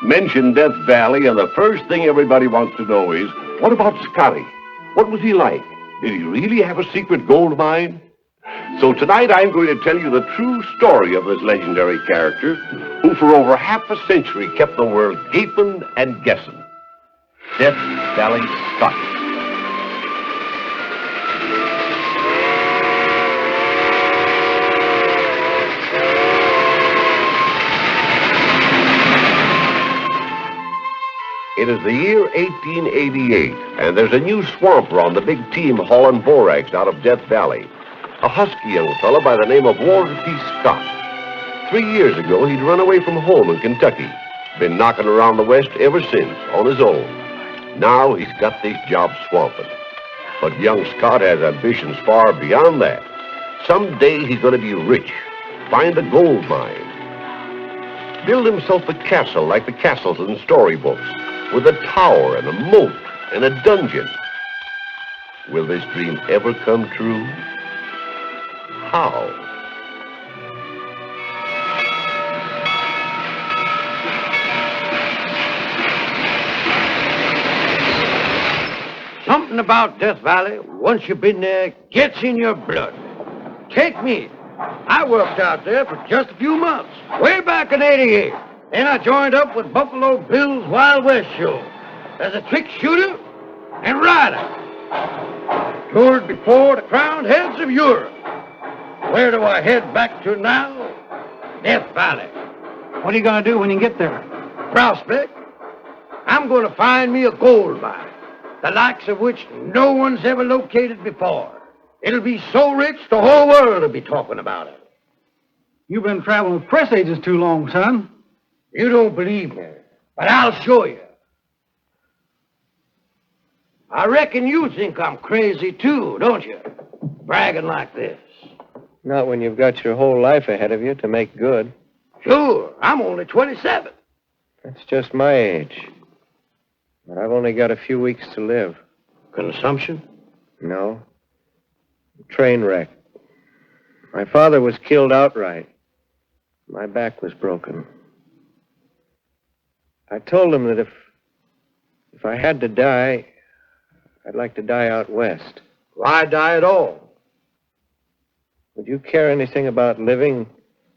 Mention Death Valley, and the first thing everybody wants to know is, what about Scotty? What was he like? Did he really have a secret gold mine? So tonight I'm going to tell you the true story of this legendary character who for over half a century kept the world gaping and guessing. Death Valley Scotty. It is the year 1888, and there's a new swamper on the big team hauling borax out of Death Valley. A husky young fellow by the name of Walter T. Scott. 3 years ago, he'd run away from home in Kentucky. Been knocking around the West ever since, on his own. Now he's got this job swamping. But young Scott has ambitions far beyond that. Someday he's going to be rich, find a gold mine, build himself a castle like the castles in storybooks, with a tower and a moat and a dungeon. Will this dream ever come true? How? Something about Death Valley, once you've been there, gets in your blood. Take me. I worked out there for just a few months, way back in '88. Then I joined up with Buffalo Bill's Wild West show as a trick shooter and rider. Toured before the crowned heads of Europe. Where do I head back to now? Death Valley. What are you going to do when you get there? Prospect. I'm going to find me a gold mine, the likes of which no one's ever located before. It'll be so rich, the whole world will be talking about it. You've been traveling with press agents too long, son. You don't believe me, but I'll show you. I reckon you think I'm crazy too, don't you? Bragging like this. Not when you've got your whole life ahead of you to make good. Sure, I'm only 27. That's just my age. But I've only got a few weeks to live. Consumption? No. Train wreck. My father was killed outright. My back was broken. I told him that if I had to die, I'd like to die out west. Why die at all? Would you care anything about living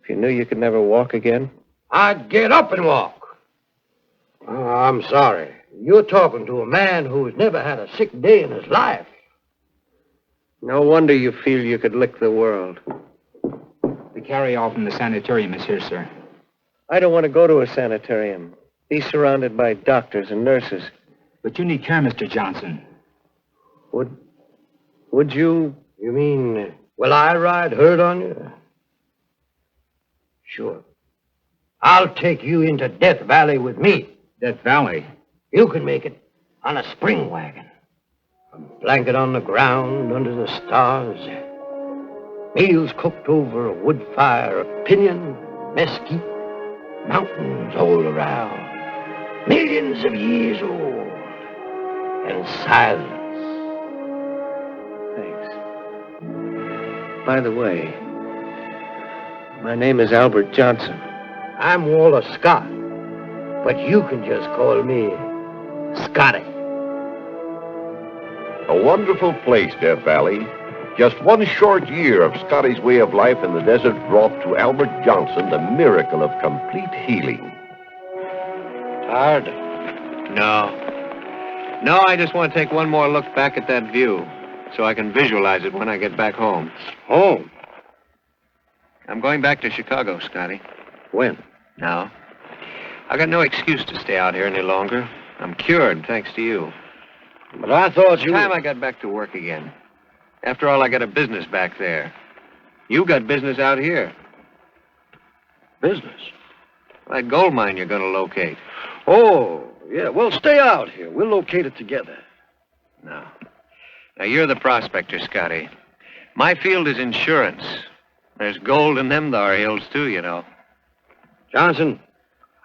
if you knew you could never walk again? I'd get up and walk. Oh, I'm sorry. You're talking to a man who's never had a sick day in his life. No wonder you feel you could lick the world. The carry-all from the sanitarium is here, sir. I don't want to go to a sanitarium. Be surrounded by doctors and nurses. But you need care, Mr. Johnson. Would you? You mean, will I ride herd on you? Sure. I'll take you into Death Valley with me. Death Valley? You can make it on a spring wagon. A blanket on the ground under the stars. Meals cooked over a wood fire of pinyon, mesquite, mountains all around. Millions of years old. And silence. Thanks. By the way, my name is Albert Johnson. I'm Walter Scott, but you can just call me Scotty. A wonderful place, Death Valley. Just one short year of Scotty's way of life in the desert brought to Albert Johnson the miracle of complete healing. Tired? No, I just want to take one more look back at that view so I can visualize it when I get back home. Home? I'm going back to Chicago, Scotty. When? Now. I got no excuse to stay out here any longer. I'm cured, thanks to you. But I thought you... Time I got back to work again. After all, I got a business back there. You got business out here. Business? That gold mine you're going to locate. Oh, yeah. Well, stay out here. We'll locate it together. No. Now, you're the prospector, Scotty. My field is insurance. There's gold in them thar hills, too, you know. Johnson,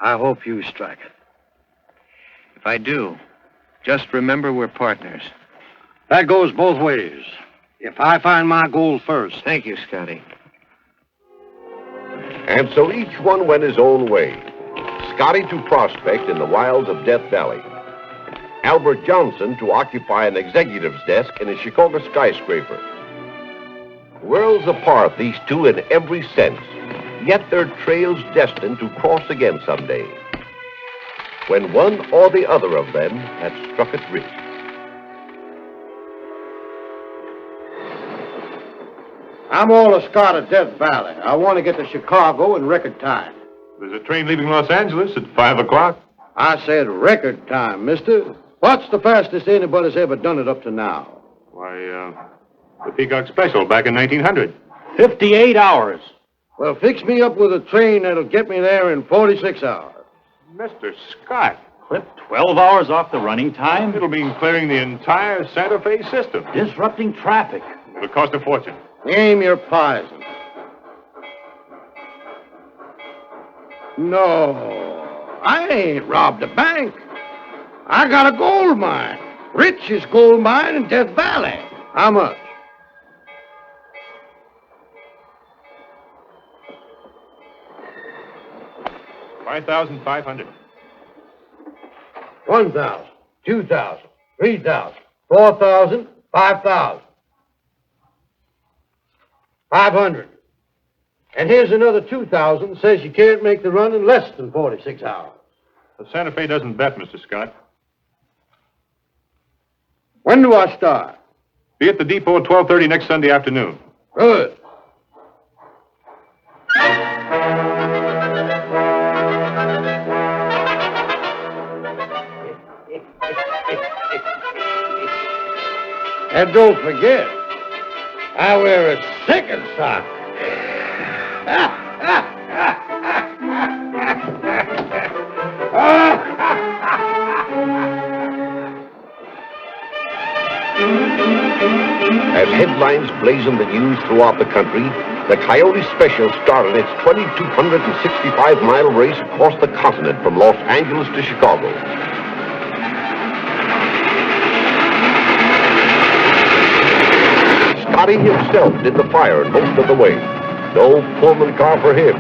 I hope you strike it. If I do, just remember we're partners. That goes both ways. If I find my gold first. Thank you, Scotty. And so each one went his own way. Scotty to prospect in the wilds of Death Valley. Albert Johnson to occupy an executive's desk in a Chicago skyscraper. Worlds apart, these two in every sense, yet their trails destined to cross again someday, when one or the other of them had struck it rich. I'm all a Scott of Death Valley. I want to get to Chicago in record time. There's a train leaving Los Angeles at 5 o'clock. I said record time, mister. What's the fastest anybody's ever done it up to now? Why, the Peacock Special back in 1900. 58 hours. Well, fix me up with a train that'll get me there in 46 hours. Mr. Scott, Clip 12 hours off the running time. it'll mean clearing the entire Santa Fe system. Disrupting traffic. It'll cost a fortune. Name your poison. No, I ain't robbed a bank. I got a gold mine. Richest gold mine in Death Valley. How much? $5,500. 1,000, 2,000, 3,000, 4,000, 5,000. 500. And here's another 2,000 says you can't make the run in less than 46 hours. The Santa Fe doesn't bet, Mr. Scott. When do I start? Be at the depot at 12:30 next Sunday afternoon. Good. And don't forget, I wear a second sock. As headlines blazoned the news throughout the country, the Coyote Special started its 2,265-mile race across the continent from Los Angeles to Chicago. Scotty himself did the firing most of the way. No Pullman car for him.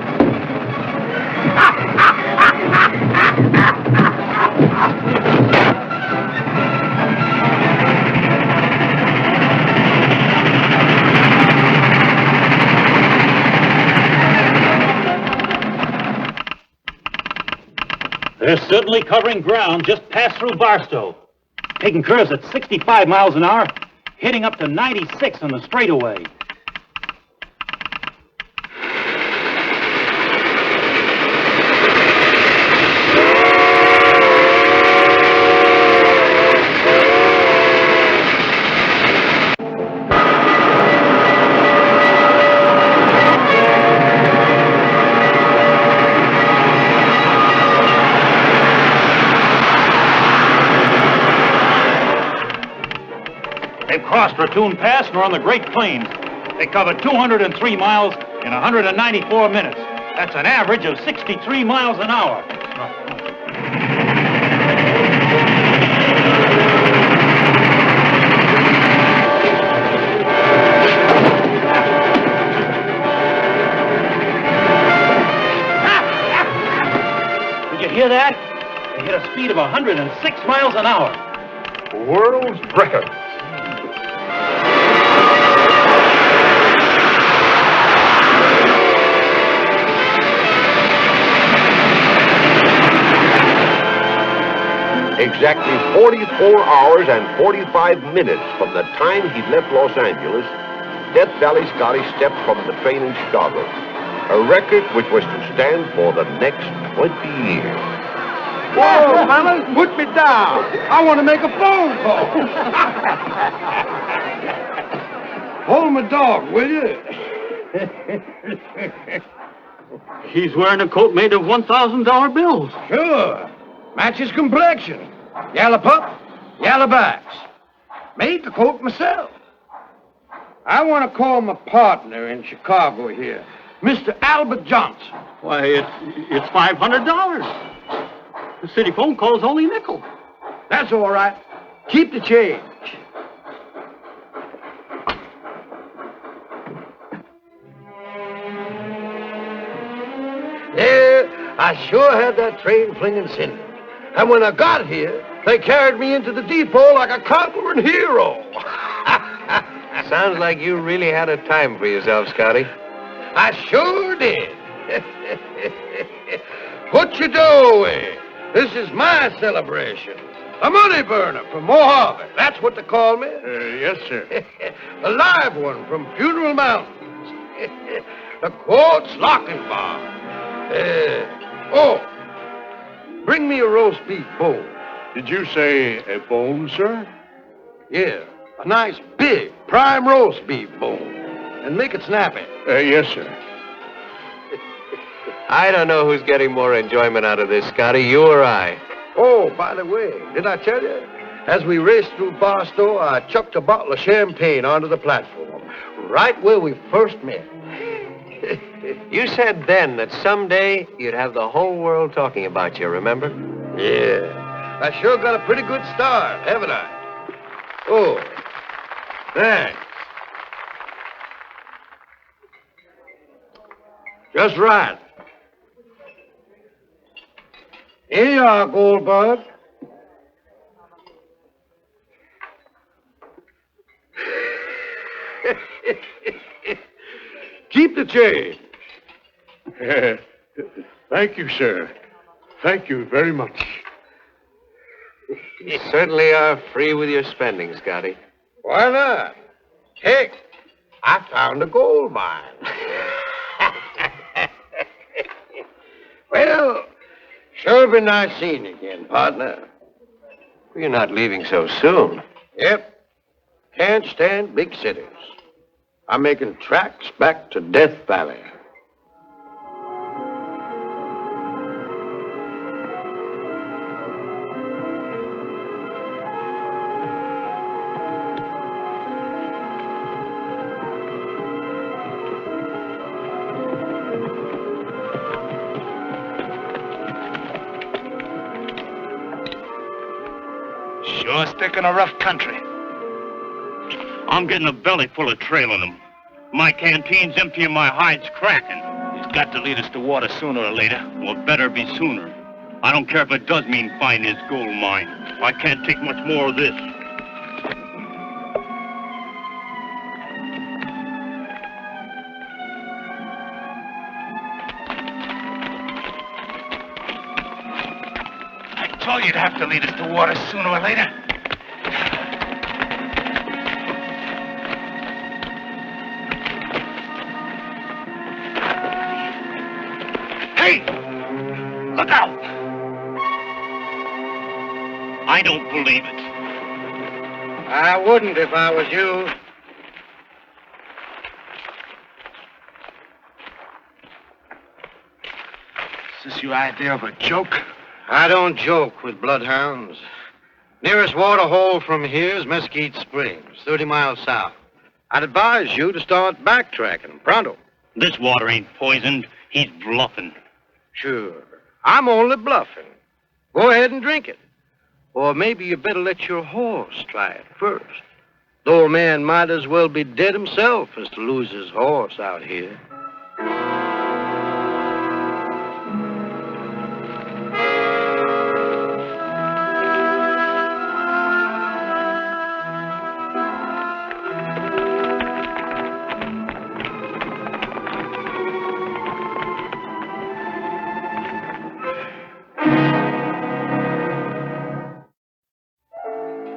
They're certainly covering ground just past through Barstow. Taking curves at 65 miles an hour, hitting up to 96 on the straightaway. They've crossed Raccoon Pass and are on the Great Plains. They covered 203 miles in 194 minutes. That's an average of 63 miles an hour. Did you hear that? They hit a speed of 106 miles an hour. World's record. Exactly 44 hours and 45 minutes from the time he left Los Angeles, Death Valley Scotty stepped from the train in Chicago. A record which was to stand for the next 20 years. Whoa, fellas, put me down. I want to make a phone call. Hold my dog, will you? He's wearing a coat made of $1,000 bills. Sure. Match his complexion. Yellow pup, yellow backs. Made the coat myself. I want to call my partner in Chicago here, Mr. Albert Johnson. Why, it's $500. The city phone call's only a nickel. That's all right. Keep the change. Yeah, I sure had that train flinging cinders. And when I got here, they carried me into the depot like a conquering hero. Sounds like you really had a time for yourself, Scotty. I sure did. Put your dough away. This is my celebration. A money burner from Mojave. That's what they call me. Yes, sir. A live one from Funeral Mountains. The Quartz Lockenbach. Bring me a roast beef bone. Did you say a bone, sir? Yeah, a nice big prime roast beef bone. And make it snappy. Yes, sir. I don't know who's getting more enjoyment out of this, Scotty, you or I. Oh, by the way, did I tell you? As we raced through Barstow, I chucked a bottle of champagne onto the platform, right where we first met. You said then that someday you'd have the whole world talking about you, remember? Yeah, I sure got a pretty good start, haven't I? Oh, thanks. Just right. Here you are, Goldbug. Keep the change. Thank you, sir. Thank you very much. You certainly are free with your spending, Scotty. Why not? Heck, I found a gold mine. Well, sure be nice seeing you again, partner. You're not leaving so soon. Yep. Can't stand big cities. I'm making tracks back to Death Valley. Sure stick in a rough country. I'm getting a belly full of trailing them. My canteen's empty and my hide's cracking. He's got to lead us to water sooner or later. Well, better be sooner. I don't care if it does mean finding this gold mine. I can't take much more of this. I told you you'd have to lead us to water sooner or later. Hey! Look out! I don't believe it. I wouldn't if I was you. Is this your idea of a joke? I don't joke with bloodhounds. Nearest water hole from here is Mesquite Springs, 30 miles south. I'd advise you to start backtracking pronto. This water ain't poisoned. He's bluffing. Sure. I'm only bluffing. Go ahead and drink it. Or maybe you better let your horse try it first. The old man might as well be dead himself as to lose his horse out here.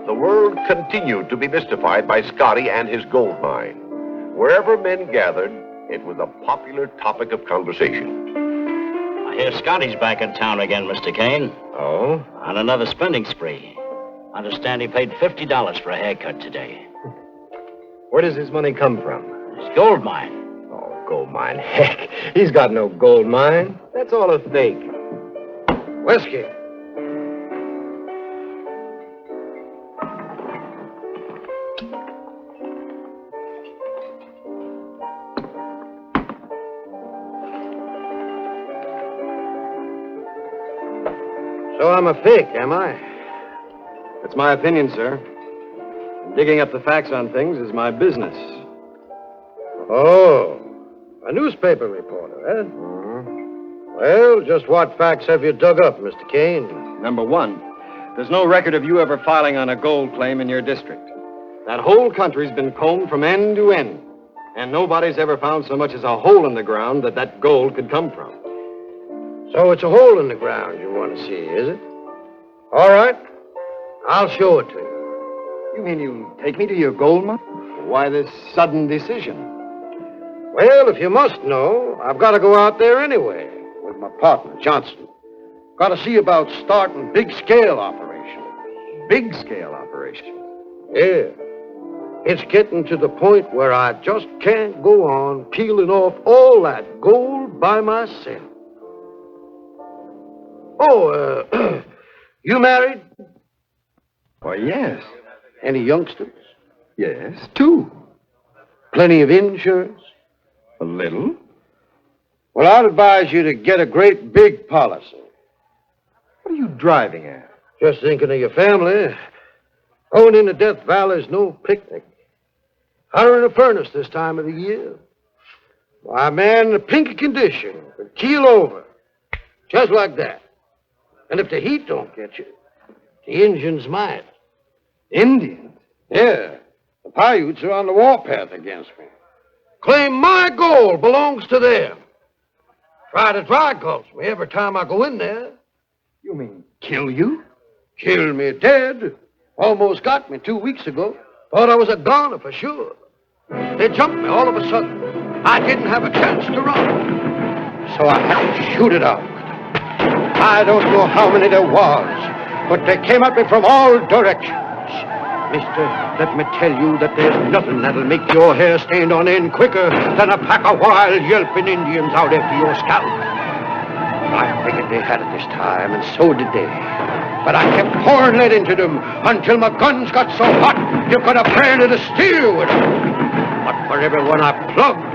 The world continued to be mystified by Scotty and his gold mine. Wherever men gathered, it was a popular topic of conversation. I hear Scotty's back in town again, Mr. Kane. Oh? On another spending spree. I understand he paid $50 for a haircut today. Where does his money come from? His gold mine. Oh, gold mine. Heck, he's got no gold mine. That's all a fake. Whiskey. So I'm a fake, am I? That's my opinion, sir. Digging up the facts on things is my business. Oh, a newspaper reporter, eh? Well, just what facts have you dug up, Mr. Kane? Number one, there's no record of you ever filing on a gold claim in your district. That whole country's been combed from end to end, and nobody's ever found so much as a hole in the ground that gold could come from. So it's a hole in the ground you want to see, is it? All right. I'll show it to you. You mean you'll take me to your gold mine? Why this sudden decision? Well, if you must know, I've got to go out there anyway with my partner, Johnson. Got to see about starting big-scale operations. Big-scale operations? Yeah. It's getting to the point where I just can't go on peeling off all that gold by myself. Oh, you married? Why, yes. Any youngsters? Yes, 2. Plenty of insurance? A little. Well, I'd advise you to get a great big policy. What are you driving at? Just thinking of your family. Going into Death Valley's no picnic. Hotter in a furnace this time of the year. Why, man, the pinky condition could keel over. Just like that. And if the heat don't get you, the Indians might. Indians? Yeah. The Paiutes are on the warpath against me. Claim my gold belongs to them. Try to dry gulch me every time I go in there. You mean kill you? Kill me dead. Almost got me 2 weeks ago. Thought I was a goner for sure. They jumped me all of a sudden. I didn't have a chance to run. So I had to shoot it out. I don't know how many there was, but they came at me from all directions. Mister, let me tell you that there's nothing that'll make your hair stand on end quicker than a pack of wild, yelping Indians out after your scalp. I figured they had it this time, and so did they. But I kept pouring lead into them until my guns got so hot you could have branded a steer with them. But for every one I plugged,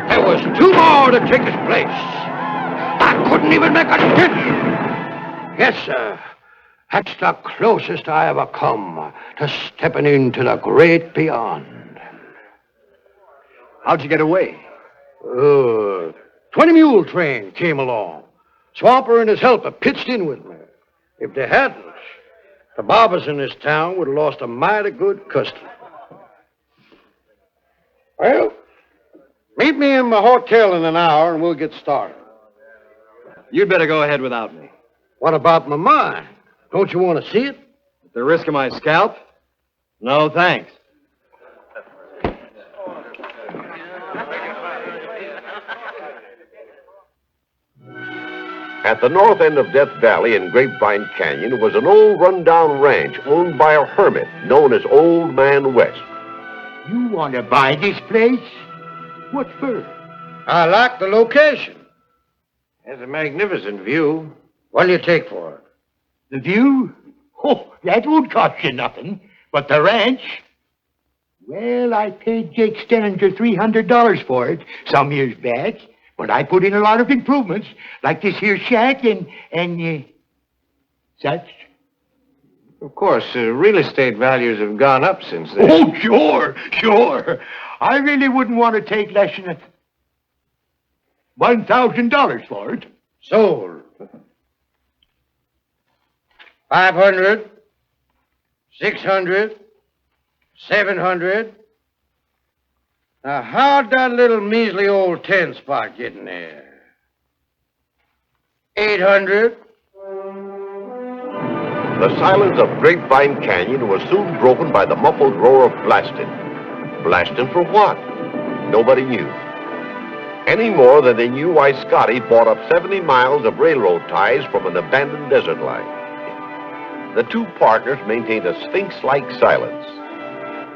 there was 2 more to take its place. I couldn't even make a dent. Yes, sir. That's the closest I ever come to stepping into the great beyond. How'd you get away? 20 mule train came along. Swamper and his helper pitched in with me. If they hadn't, the barbers in this town would have lost a mighty good customer. Well, meet me in my hotel in an hour and we'll get started. You'd better go ahead without me. What about my mine? Don't you want to see it? At the risk of my scalp? No, thanks. At the north end of Death Valley in Grapevine Canyon was an old rundown ranch owned by a hermit known as Old Man West. You want to buy this place? What for? I like the location. Has a magnificent view. What'll you take for it? The view? Oh, that won't cost you nothing. But the ranch? Well, I paid Jake Stellinger $300 for it some years back. But I put in a lot of improvements, like this here shack and such. Of course, real estate values have gone up since then. Oh, sure. I really wouldn't want to take less than $1,000 for it. Sold. 500, 600, 700. Now, how'd that little measly old 10 spot get in there? 800. The silence of Grapevine Canyon was soon broken by the muffled roar of blasting. Blasting for what? Nobody knew. Any more than they knew why Scotty bought up 70 miles of railroad ties from an abandoned desert line. The 2 partners maintained a sphinx-like silence,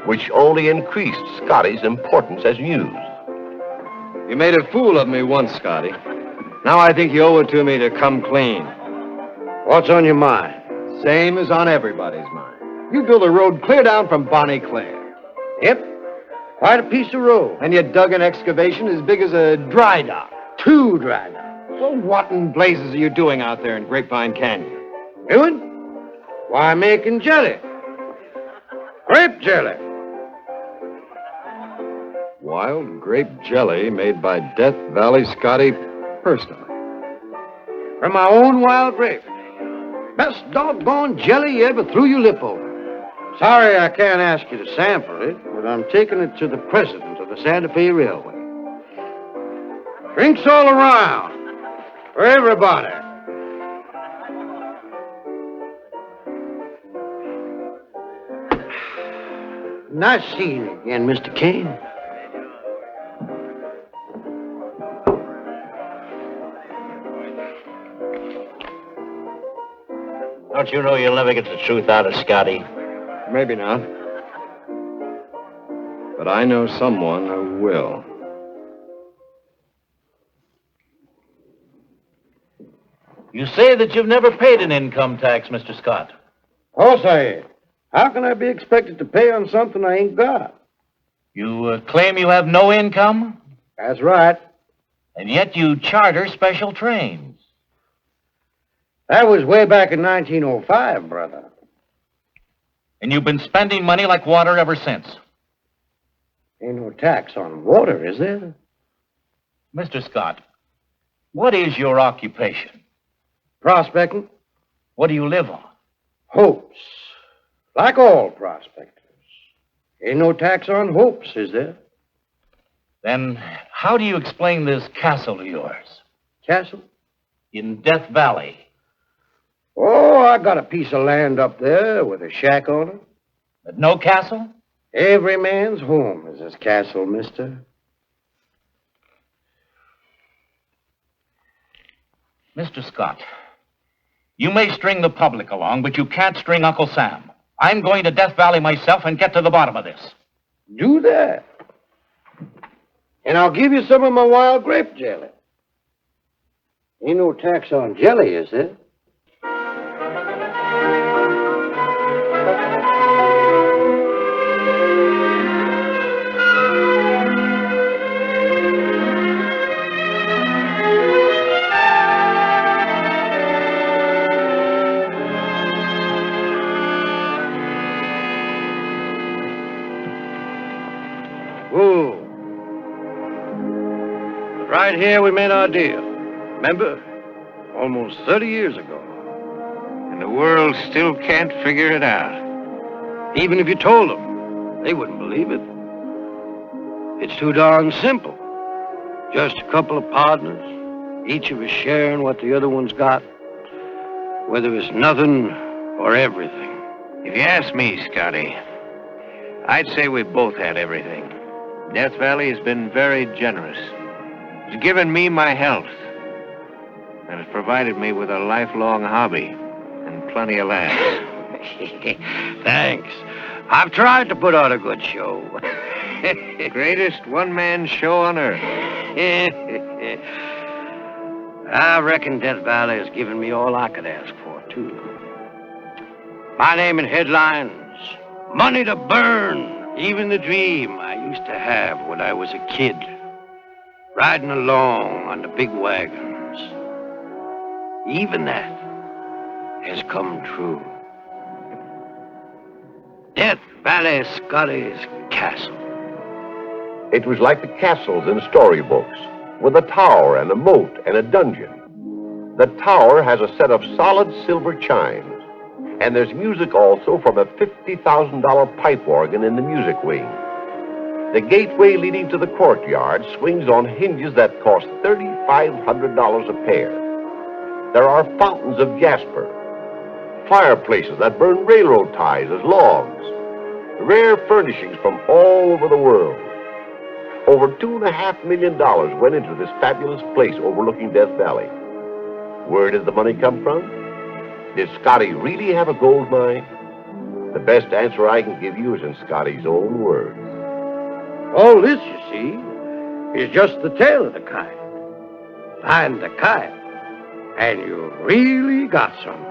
which only increased Scotty's importance as news. You made a fool of me once, Scotty. Now I think you owe it to me to come clean. What's on your mind? Same as on everybody's mind. You built a road clear down from Bonnie Claire. Yep. Quite a piece of road. And you dug an excavation as big as a dry dock. 2 dry docks. Well, what in blazes are you doing out there in Grapevine Canyon? Doing? Why, making jelly. Grape jelly. Wild grape jelly made by Death Valley Scotty personally. from my own wild grape. Best doggone jelly you ever threw your lip over. Sorry I can't ask you to sample it, but I'm taking it to the president of the Santa Fe Railway. Drinks all around. For everybody. Nice seeing you again, Mr. Kane. Don't you know you'll never get the truth out of Scotty? Maybe not. But I know someone who will. You say that you've never paid an income tax, Mr. Scott. Of course I ain't. How can I be expected to pay on something I ain't got? You claim you have no income? That's right. And yet you charter special trains. That was way back in 1905, brother. And you've been spending money like water ever since. Ain't no tax on water, is there? Mr. Scott, what is your occupation? Prospecting? What do you live on? Hopes. Like all prospectors. Ain't no tax on hopes, is there? Then how do you explain this castle of yours? Castle? In Death Valley. Oh, I got a piece of land up there with a shack on it. But no castle? Every man's home is his castle, mister. Mr. Scott, you may string the public along, but you can't string Uncle Sam. I'm going to Death Valley myself and get to the bottom of this. Do that. And I'll give you some of my wild grape jelly. Ain't no tax on jelly, is there? Whoa. Right here we made our deal. Remember? Almost 30 years ago. And the world still can't figure it out. Even if you told them, they wouldn't believe it. It's too darn simple. Just a couple of partners, each of us sharing what the other one's got. Whether it's nothing or everything. If you ask me, Scotty, I'd say we both had everything. Death Valley has been very generous. It's given me my health. And it's provided me with a lifelong hobby and plenty of laughs. Thanks. I've tried to put on a good show. Greatest one-man show on earth. I reckon Death Valley has given me all I could ask for, too. My name in headlines, money to burn. Even the dream I used to have when I was a kid. Riding along on the big wagons. Even that has come true. Death Valley Scotty's castle. It was like the castles in storybooks, with a tower and a moat and a dungeon. The tower has a set of solid silver chimes, and there's music also from a $50,000 pipe organ in the music wing. The gateway leading to the courtyard swings on hinges that cost $3,500 a pair. There are fountains of jasper, fireplaces that burn railroad ties as logs, rare furnishings from all over the world. Over $2.5 million went into this fabulous place overlooking Death Valley. Where did the money come from? Did Scotty really have a gold mine? The best answer I can give you is in Scotty's own words. All this, you see, is just the tail of the kite. Find the kite, and you really got something.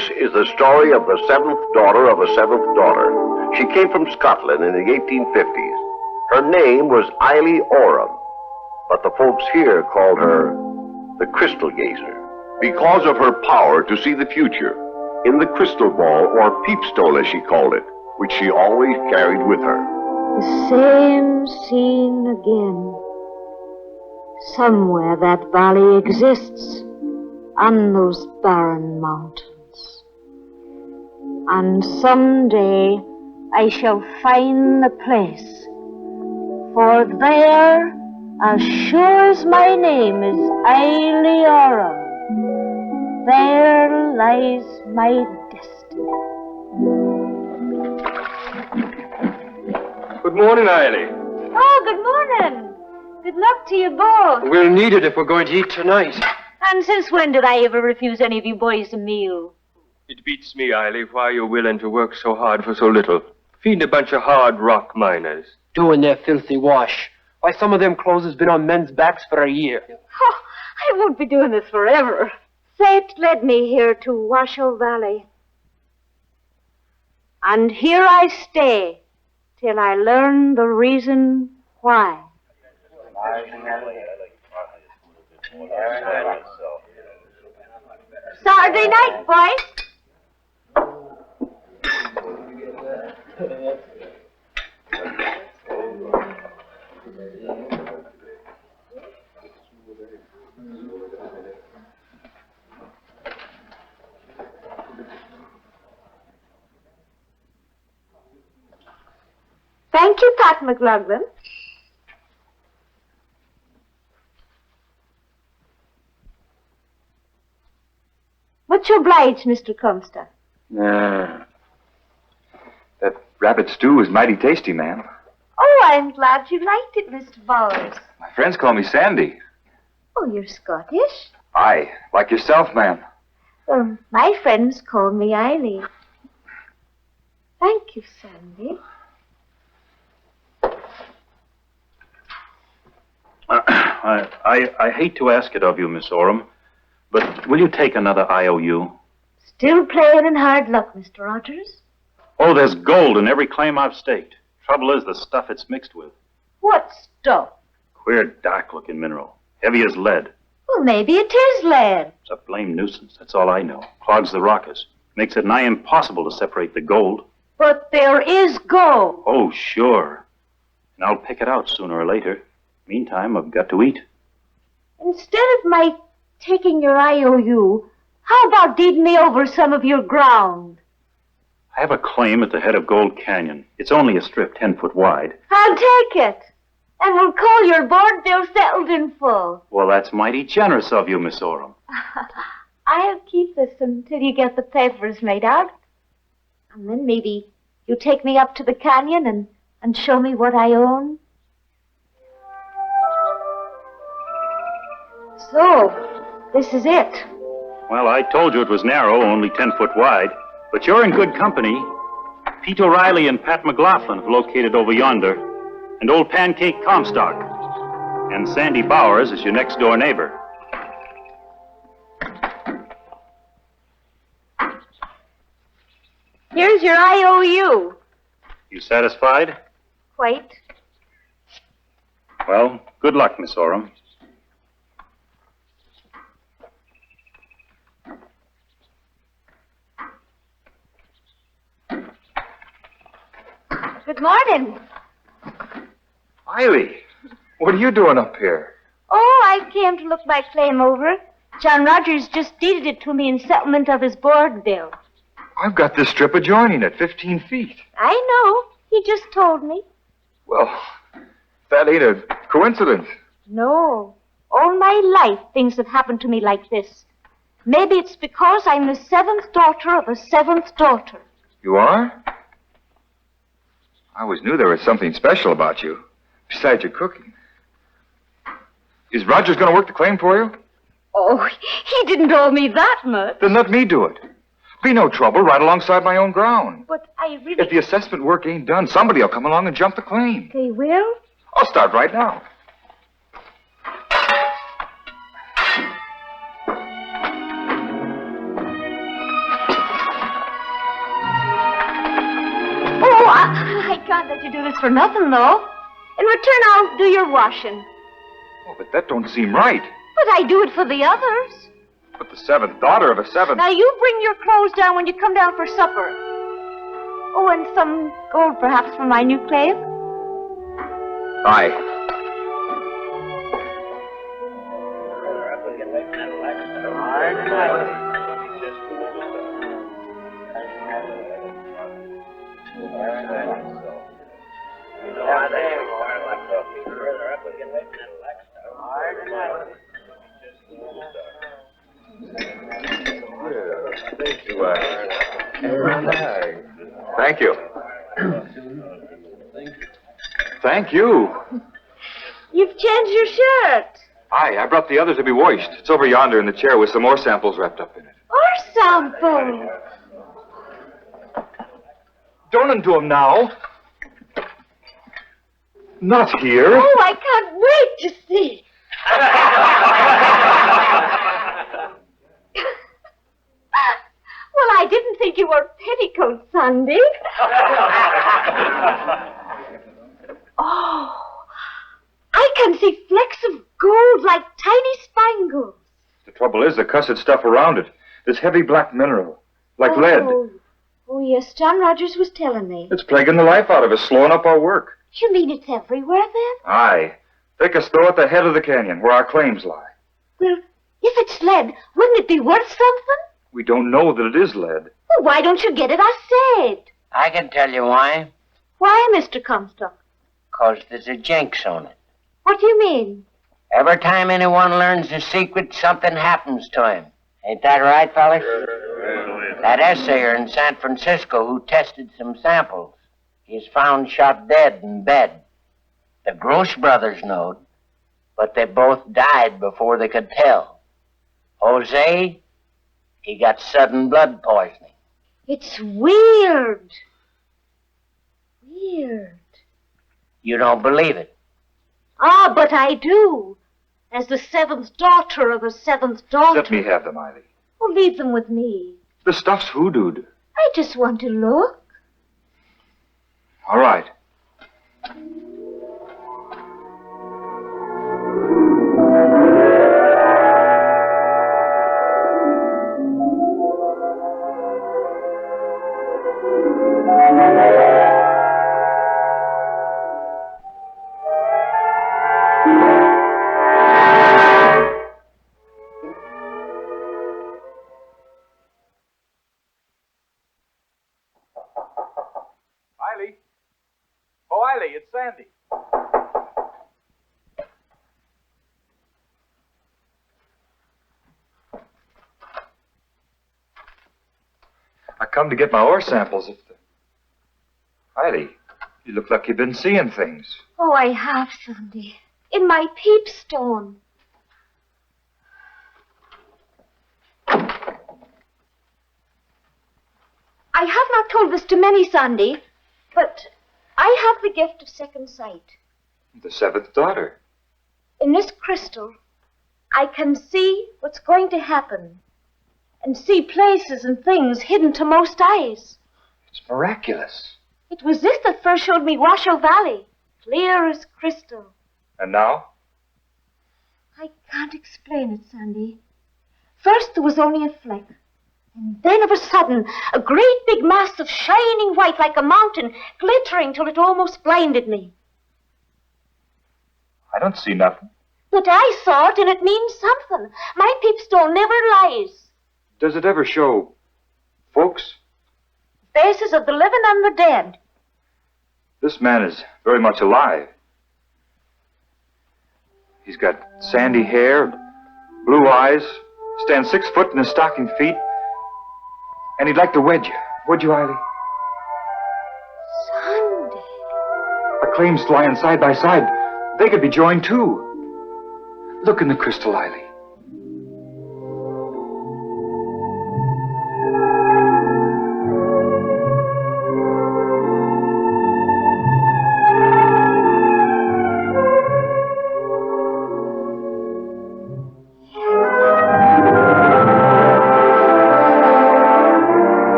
This is the story of the seventh daughter of a seventh daughter. She came from Scotland in the 1850s. Her name was Eily Oram, but the folks here called her the Crystal Gazer because of her power to see the future in the crystal ball, or peepstone as she called it, which she always carried with her. The same scene again. Somewhere that valley exists, on those barren mountains. And someday I shall find the place, for there, as sure as my name is Eily Oram, there lies my destiny. Good morning, Eily. Oh, good morning. Good luck to you both. We'll need it if we're going to eat tonight. And since when did I ever refuse any of you boys a meal? It beats me, Eily, why you're willing to work so hard for so little. Feeding a bunch of hard rock miners. Doing their filthy wash. Why, some of them clothes has been on men's backs for a year. Oh, I won't be doing this forever. Fate led me here to Washoe Valley. And here I stay till I learn the reason why. Saturday night, boys. Thank you, Pat McLaughlin. Much obliged, Mr. Comstock. That rabbit stew was mighty tasty, ma'am. Oh, I'm glad you liked it, Mr. Bowers. My friends call me Sandy. Oh, you're Scottish? Aye, like yourself, ma'am. Well, my friends call me Eily. Thank you, Sandy. I hate to ask it of you, Miss Oram, but will you take another IOU? Still playing in hard luck, Mr. Rogers? Oh, there's gold in every claim I've staked. Trouble is the stuff it's mixed with. What stuff? Queer, dark-looking mineral. Heavy as lead. Well, maybe it is lead. It's a blame nuisance, that's all I know. Clogs the rockers. Makes it nigh impossible to separate the gold. But there is gold. Oh, sure. And I'll pick it out sooner or later. Meantime, I've got to eat. Instead of my taking your IOU, how about deeding me over some of your ground? I have a claim at the head of Gold Canyon. It's only a strip 10 foot wide. I'll take it. And we'll call your board bill settled in full. Well, that's mighty generous of you, Miss Oram. I'll keep this until you get the papers made out. And then maybe you take me up to the canyon and show me what I own. So, this is it. Well, I told you it was narrow, only 10 foot wide. But you're in good company. Pete O'Reilly and Pat McLaughlin have located over yonder. And old Pancake Comstock. And Sandy Bowers is your next-door neighbor. Here's your IOU. You satisfied? Quite. Well, good luck, Miss Oram. Good morning. Eily, what are you doing up here? Oh, I came to look my claim over. John Rogers just deeded it to me in settlement of his board bill. I've got this strip adjoining it, 15 feet. I know. He just told me. Well, that ain't a coincidence. No. All my life, things have happened to me like this. Maybe it's because I'm the seventh daughter of a seventh daughter. You are? I always knew there was something special about you, besides your cooking. Is Rogers going to work the claim for you? Oh, he didn't owe me that much. Then let me do it. Be no trouble, right alongside my own ground. But I really... If the assessment work ain't done, somebody will come along and jump the claim. They will? I'll start right now. let you do this for nothing, though. In return, I'll do your washing. Oh, but that don't seem right. But I do it for the others. But the seventh daughter of a seventh... Now, you bring your clothes down when you come down for supper. Oh, and some gold, perhaps, for my new claim? Aye. Thank you. Thank you. You've changed your shirt. Aye, I brought the others to be washed. It's over yonder in the chair with some more samples wrapped up in it. Or sample. Don't undo them now. Not here. Oh, I can't wait to see. Well, I didn't think you wore petticoats, Sandy. Oh, I can see flecks of gold like tiny spangles. The trouble is the cussed stuff around it. This heavy black mineral, like lead. Oh, yes, John Rogers was telling me. It's plaguing the life out of us, slowing up our work. You mean it's everywhere, then? Aye. Take us though at the head of the canyon, where our claims lie. Well, if it's lead, wouldn't it be worth something? We don't know that it is lead. Well, why don't you get it assayed? I can tell you why. Why, Mr. Comstock? 'Cause there's a jinx on it. What do you mean? Every time anyone learns the secret, something happens to him. Ain't that right, fellas? That assayer in San Francisco who tested some samples, he's found shot dead in bed. The Gross brothers knowed, but they both died before they could tell. Jose, he got sudden blood poisoning. It's weird. Weird. You don't believe it? Ah, but I do. As the seventh daughter of the seventh daughter. Let me have them, Eily. Well, leave them with me. The stuff's hoodooed. I just want to look. All right. Eily. Oh, Eily, it's Sandy. I come to get my ore samples if the... Eily, you look like you've been seeing things. Oh, I have, Sandy. In my peepstone. I have not told this to many, Sandy, but I have the gift of second sight. The seventh daughter. In this crystal, I can see what's going to happen and see places and things hidden to most eyes. It's miraculous. It was this that first showed me Washoe Valley, clear as crystal. And now? I can't explain it, Sandy. First, there was only a fleck. And then, of a sudden, a great big mass of shining white like a mountain, glittering till it almost blinded me. I don't see nothing. But I saw it, and it means something. My peepstone never lies. Does it ever show folks? Faces of the living and the dead. This man is very much alive. He's got sandy hair, blue eyes, stands 6 foot in his stocking feet, and he'd like to wed you. Would you, Eily? Sandy. Our claims lying side by side. They could be joined, too. Look in the crystal, Eily.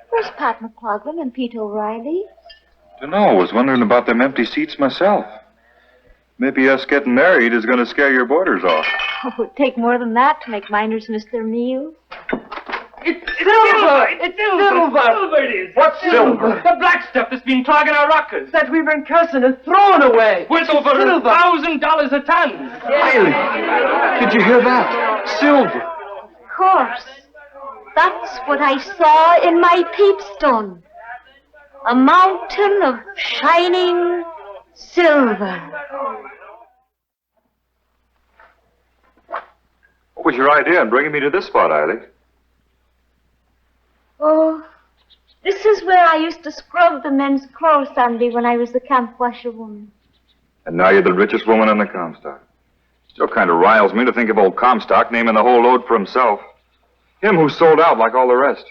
Where's Pat McLaughlin and Pete O'Reilly? Dunno, I was wondering about them empty seats myself. Maybe us getting married is going to scare your boarders off. Oh, it would take more than that to make miners miss their meals. It's silver! It's silver! Silver it is! What silver? The black stuff that's been clogging our rockers. That we've been cursing and throwing away. Worth over $1,000 a ton. Riley, did you hear that? Silver. Of course. That's what I saw in my peepstone. A mountain of shining silver. What was your idea in bringing me to this spot, Riley? Oh, this is where I used to scrub the men's clothes, Sandy, when I was the camp washerwoman. And now you're the richest woman in the Comstock. Still kind of riles me to think of old Comstock naming the whole load for himself. Him who sold out like all the rest.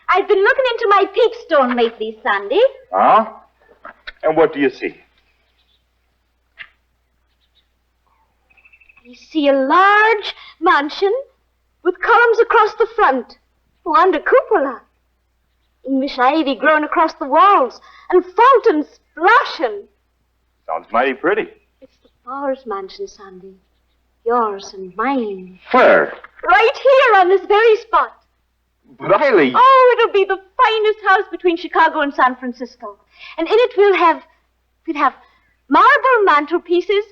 I've been looking into my peepstone lately, Sandy. Huh? And what do you see? I see a large mansion with columns across the front. Oh, under cupola. English ivy growing across the walls and fountains splashing. Sounds mighty pretty. It's the Bowers mansion, Sandy. Yours and mine. Where? Right here on this very spot. Riley. Oh, it'll be the finest house between Chicago and San Francisco. And in it we'll have marble mantelpieces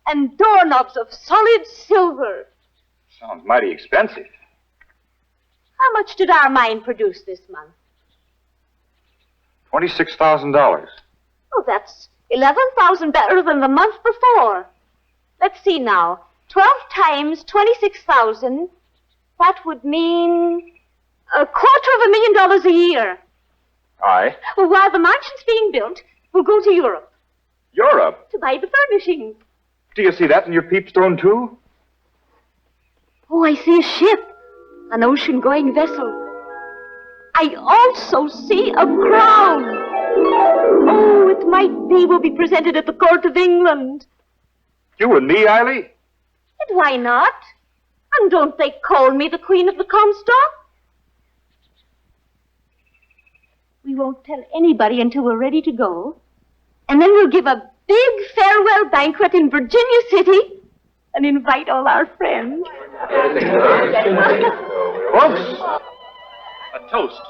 and doorknobs of solid silver. Sounds mighty expensive. How much did our mine produce this month? $26,000. Oh, that's 11,000 better than the month before. Let's see now. 12 times 26,000. That would mean $250,000 a year. Aye. Well, while the mansion's being built, we'll go to Europe Europe? to buy the furnishings. Do you see that in your peepstone, too? Oh, I see a ship, an ocean-going vessel. I also see a crown. Oh, it might be we'll be presented at the court of England. You and me, Riley? And why not? And don't they call me the Queen of the Comstock? We won't tell anybody until we're ready to go. And then we'll give a big farewell banquet in Virginia City and invite all our friends. Folks, a toast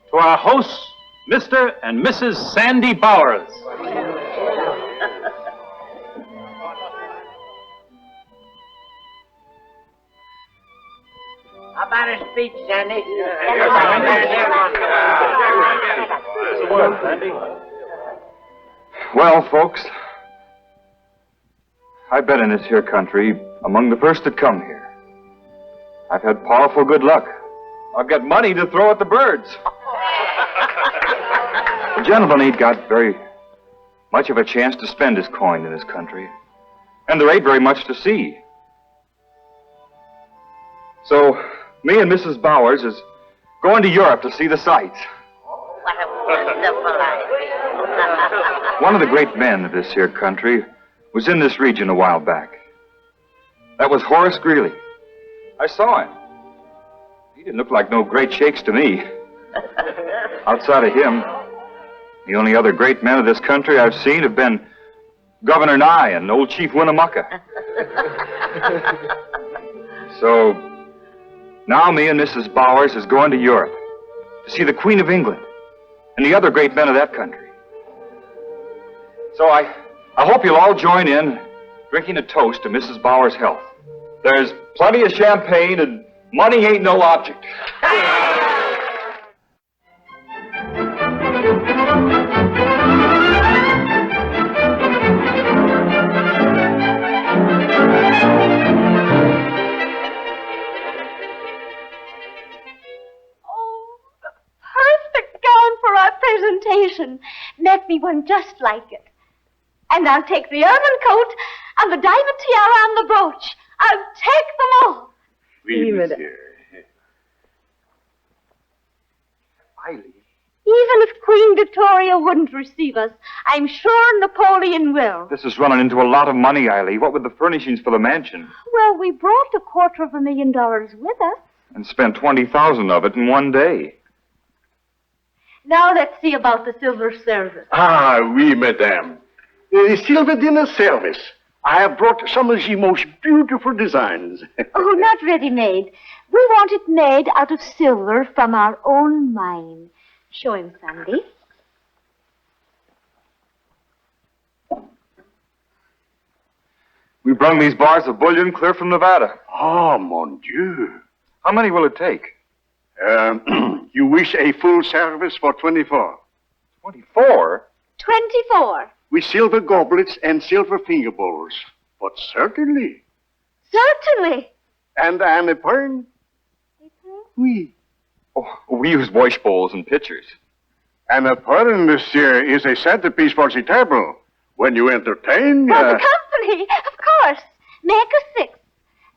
to our hosts, Mr. and Mrs. Sandy Bowers. How about a speech, Sandy? Well, folks, I've been in this here country among the first that come here. I've had powerful good luck. I've got money to throw at the birds. The gentleman ain't got very much of a chance to spend his coin in this country, and there ain't very much to see. So, me and Mrs. Bowers is going to Europe to see the sights. What a wonderful idea. One of the great men of this here country was in this region a while back. That was Horace Greeley. I saw him. He didn't look like no great shakes to me. Outside of him, the only other great men of this country I've seen have been Governor Nye and old Chief Winnemucca. So, now me and Mrs. Bowers is going to Europe to see the Queen of England and the other great men of that country. So I hope you'll all join in drinking a toast to Mrs. Bowers' health. There's plenty of champagne and money ain't no object. Presentation. Net me one just like it. And I'll take the ermine coat and the diamond tiara and the brooch. I'll take them all. Oui, monsieur. Riley. Even if Queen Victoria wouldn't receive us, I'm sure Napoleon will. This is running into a lot of money, Eily. What with the furnishings for the mansion? Well, we brought $250,000 with us. And spent 20,000 of it in one day. Now let's see about the silver service. Ah, oui, madame. The silver dinner service. I have brought some of the most beautiful designs. Oh, not ready-made. We want it made out of silver from our own mine. Show him, Sandy. We brung these bars of bullion clear from Nevada. Ah, mon Dieu. How many will it take? You wish a full service for 24. 24? 24. With silver goblets and silver finger bowls. But certainly. Certainly. And an apron? Oui. Oh, we use wash bowls and pitchers. An apron, monsieur, is a centerpiece for the table. When you entertain... For the company, of course. Make us 6.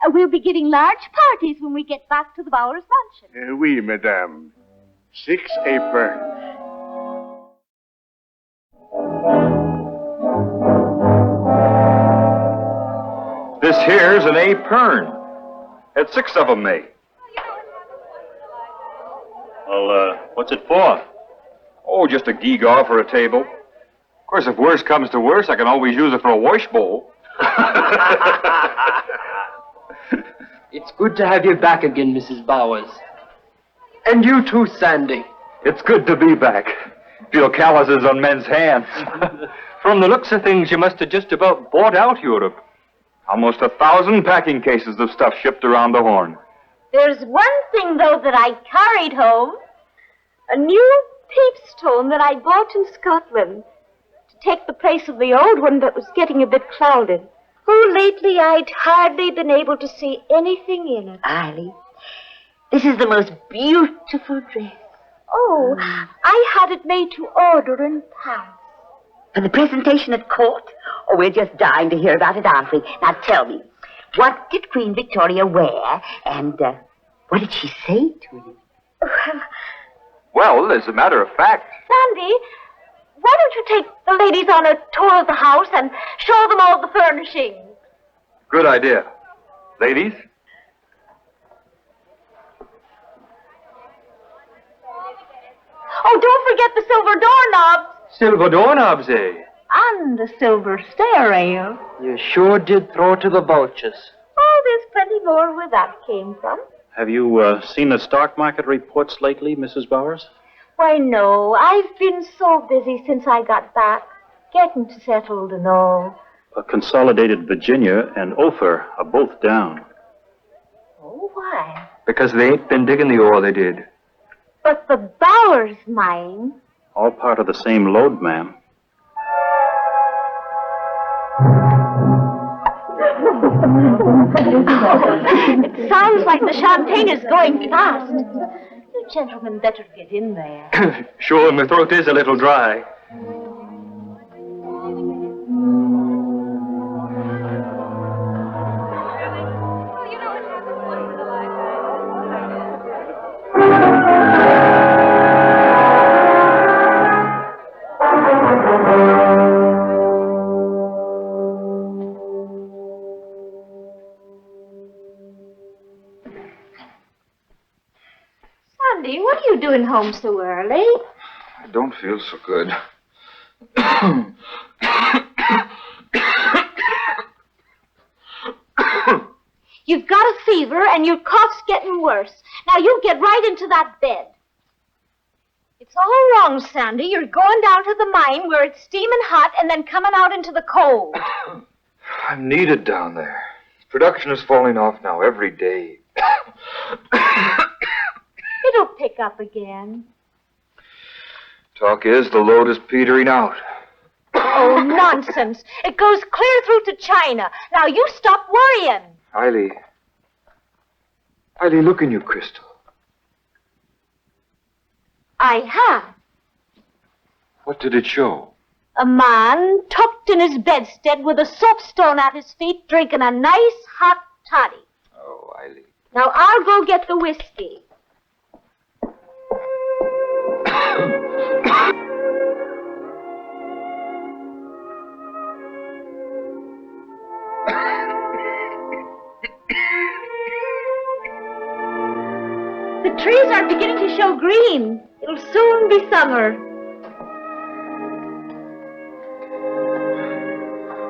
We'll be giving large parties when we get back to the Bowers Mansion. Oui, madame. 6 aprons. This here's an apron. Had 6 of them made. Well, what's it for? Oh, just a gewgaw for a table. Of course, if worse comes to worse, I can always use it for a wash bowl. It's good to have you back again, Mrs. Bowers. And you too, Sandy. It's good to be back. Feel calluses on men's hands. From the looks of things, you must have just about bought out Europe. Almost 1,000 packing cases of stuff shipped around the Horn. There's one thing, though, that I carried home. A new peepstone that I bought in Scotland to take the place of the old one that was getting a bit clouded. Oh, lately I'd hardly been able to see anything in it. Eily, this is the most beautiful dress. Oh, I had it made to order in Paris. For the presentation at court? Oh, we're just dying to hear about it, aren't we? Now tell me, what did Queen Victoria wear, and what did she say to you? Well, as a matter of fact... Sandy, why don't you take the ladies on a tour of the house and show them all the furnishings? Good idea. Ladies? Oh, don't forget the silver doorknobs. Silver doorknobs, eh? And the silver stair rail. You sure did throw to the vultures. Oh, there's plenty more where that came from. Have you seen the stock market reports lately, Mrs. Bowers? Why, no. I've been so busy since I got back, getting settled and all. Consolidated Virginia and Ophir are both down. Oh, why? Because they ain't been digging the ore they did. But the Bowers mine... All part of the same lode, ma'am. It sounds like the champagne is going fast. You gentlemen better get in there. Sure, my throat is a little dry. Sandy, what are you doing home so early? I don't feel so good. You've got a fever and your cough's getting worse. Now you get right into that bed. It's all wrong, Sandy. You're going down to the mine where it's steaming hot and then coming out into the cold. I'm needed down there. Production is falling off now every day. It'll pick up again. Talk is, the load is petering out. Oh, nonsense. It goes clear through to China. Now you stop worrying. Eily, look in your crystal. I have. What did it show? A man tucked in his bedstead with a soapstone at his feet drinking a nice hot toddy. Oh, Eily. Now I'll go get the whiskey. The trees are beginning to show green. It'll soon be summer.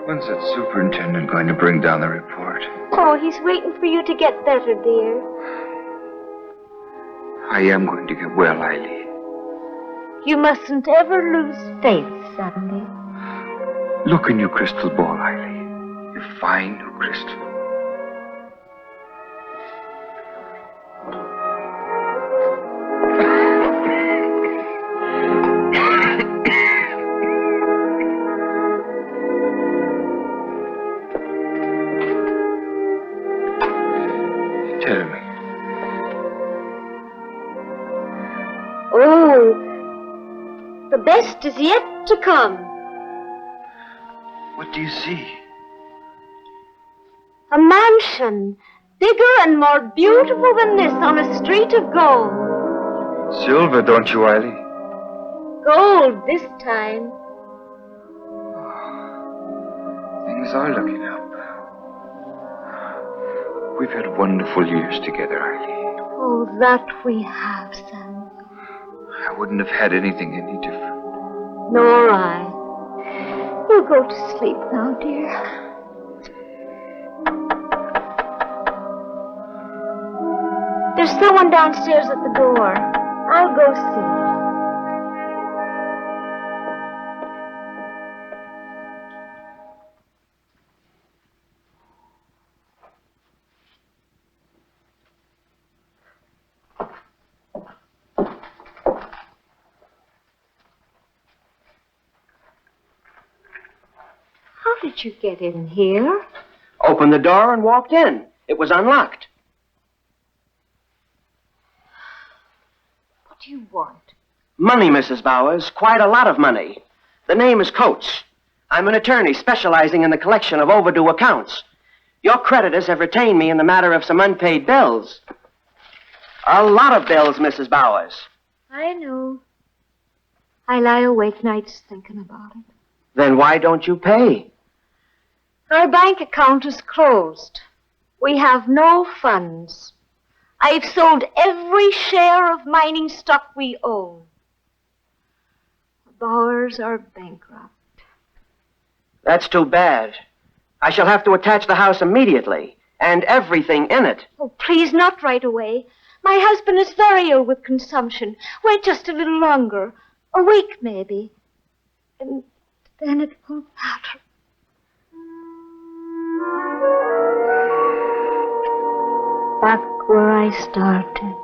When's that superintendent going to bring down the report? Oh, he's waiting for you to get better, dear. I am going to get well, Eileen. You mustn't ever lose faith, Sandy. Look in your crystal ball, Eileen. Your fine new crystal. Tell me. Oh, the best is yet to come. What do you see? A mansion, bigger and more beautiful than this, on a street of gold. Silver, don't you, Eileen? Gold this time. Things are looking up. We've had wonderful years together, Eileen. Oh, that we have, Sam. I wouldn't have had anything any different. Nor I. You'll go to sleep now, dear. There's someone downstairs at the door. I'll go see. How did you get in here? Opened the door and walked in. It was unlocked. What do you want? Money, Mrs. Bowers. Quite a lot of money. The name is Coates. I'm an attorney specializing in the collection of overdue accounts. Your creditors have retained me in the matter of some unpaid bills. A lot of bills, Mrs. Bowers. I know. I lie awake nights thinking about it. Then why don't you pay? Our bank account is closed. We have no funds. I've sold every share of mining stock we own. The Bowers are bankrupt. That's too bad. I shall have to attach the house immediately, and everything in it. Oh, please, not right away. My husband is very ill with consumption. Wait just a little longer. A week, maybe. And then it won't matter. Back where I started.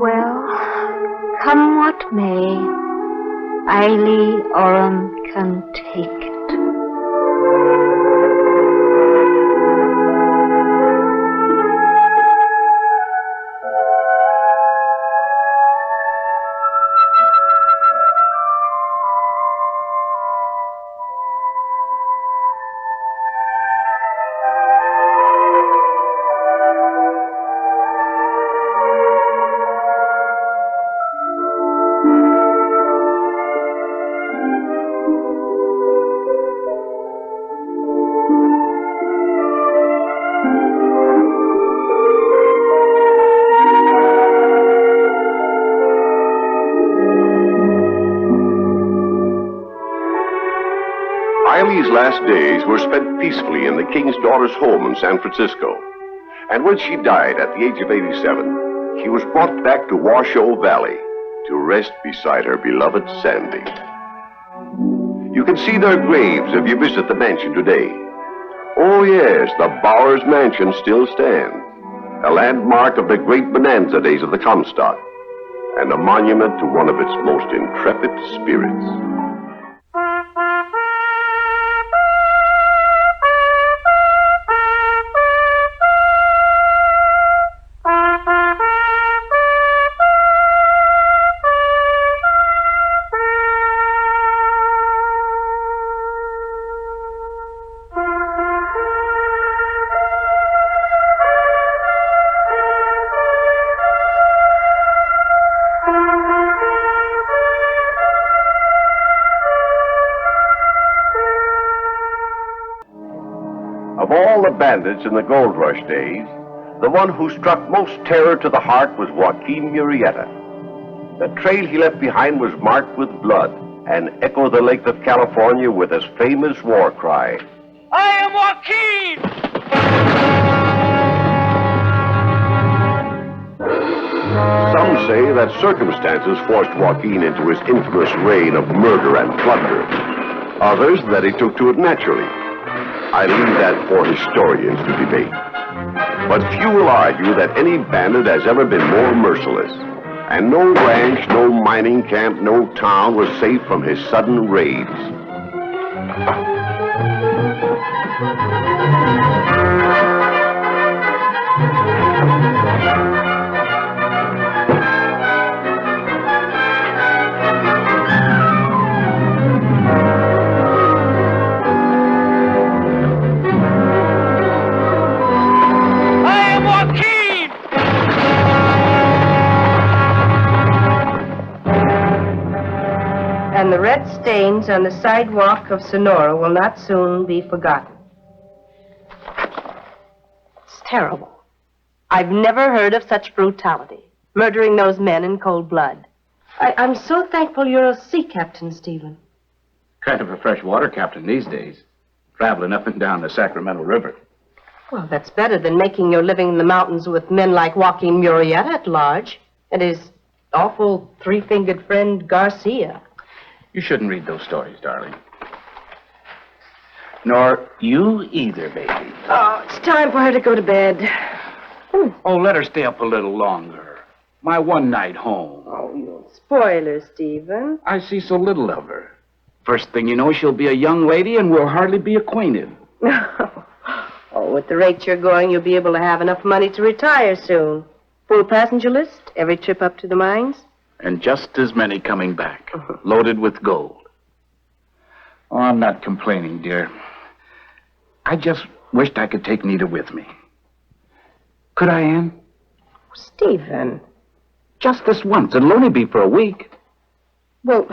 Well, come what may, Eily Oram can take it. Eileen's last days were spent peacefully in the king's daughter's home in San Francisco. And when she died at the age of 87, she was brought back to Washoe Valley to rest beside her beloved Sandy. You can see their graves if you visit the mansion today. Oh yes, the Bowers Mansion still stands, a landmark of the great bonanza days of the Comstock, and a monument to one of its most intrepid spirits. Of all the bandits in the gold rush days, The one who struck most terror to the heart was Joaquin Murrieta. The trail he left behind was marked with blood and echoed the length of California with his famous war cry. I am Joaquin! Some say that circumstances forced Joaquin into his infamous reign of murder and plunder. Others that he took to it naturally. I leave that for historians to debate. But few will argue that any bandit has ever been more merciless. And no ranch, no mining camp, no town was safe from his sudden raids. And the red stains on the sidewalk of Sonora will not soon be forgotten. It's terrible. I've never heard of such brutality, murdering those men in cold blood. I'm so thankful you're a sea captain, Stephen. Kind of a freshwater captain these days, traveling up and down the Sacramento River. Well, that's better than making your living in the mountains with men like Joaquin Murrieta at large and his awful three-fingered friend Garcia. You shouldn't read those stories, darling. Nor you either, baby. Oh, it's time for her to go to bed. Oh, let her stay up a little longer. My one night home. Oh, you'll spoil her, Stephen. I see so little of her. First thing you know, she'll be a young lady and we'll hardly be acquainted. Oh, at the rate you're going, you'll be able to have enough money to retire soon. Full passenger list, every trip up to the mines. And just as many coming back, loaded with gold. Oh, I'm not complaining, dear. I just wished I could take Nita with me. Could I, Ann? Stephen. Just this once. It'll only be for a week. Well,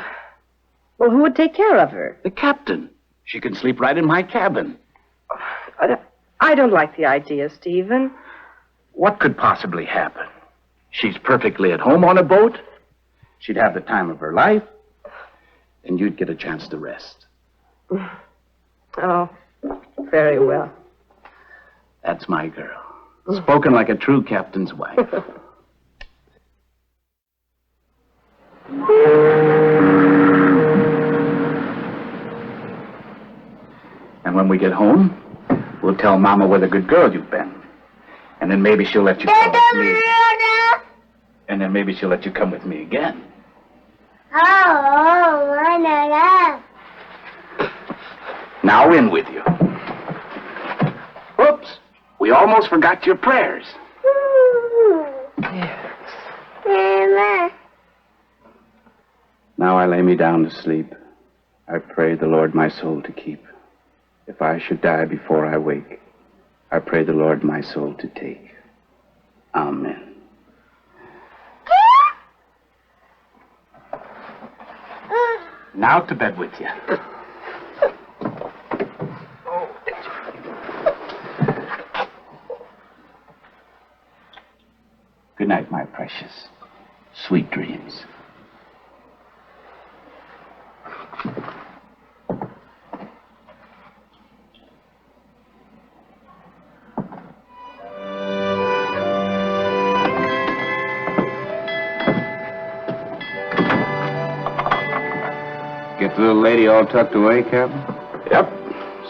who would take care of her? The captain. She can sleep right in my cabin. I don't like the idea, Stephen. What could possibly happen? She's perfectly at home on a boat. She'd have the time of her life, and you'd get a chance to rest. Oh, very well. That's my girl. Spoken like a true captain's wife. And when we get home, we'll tell Mama what a good girl you've been. And then maybe she'll let you come with me. And then maybe she'll let you come with me again. Now in with you. Oops. We almost forgot your prayers. Now I lay me down to sleep. I pray the Lord my soul to keep. If I should die before I wake, I pray the Lord my soul to take. Amen. Now to bed with you. Good night, my precious. Sweet dreams. Get the little lady all tucked away, Captain? Yep.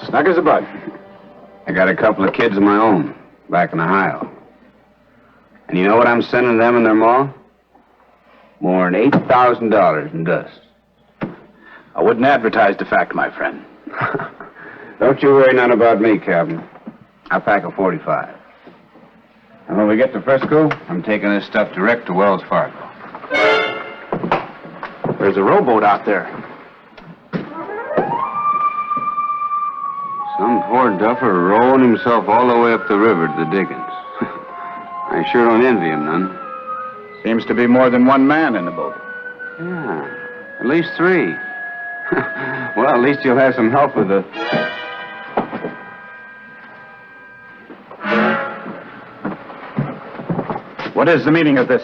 Snug as a bug. I got a couple of kids of my own back in Ohio. And you know what I'm sending them and their ma? More than $8,000 in dust. I wouldn't advertise the fact, my friend. Don't you worry none about me, Captain. I pack a 45. And when we get to Frisco, I'm taking this stuff direct to Wells Fargo. There's a rowboat out there. Some poor duffer rowing himself all the way up the river to the diggings. I sure don't envy him none. Seems to be more than one man in the boat. Yeah, at least 3. Well, at least you'll have some help with the... What is the meaning of this?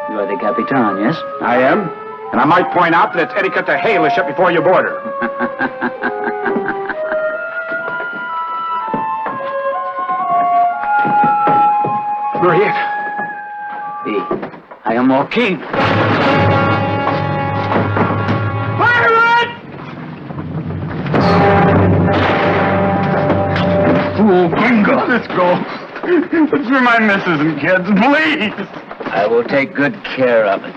You are the Capitan, yes? I am. And I might point out that it's etiquette to hail a ship before you board her. Mariette. I am more king. Fool, bingo. Let's go. It's for my missus and kids, please. I will take good care of it.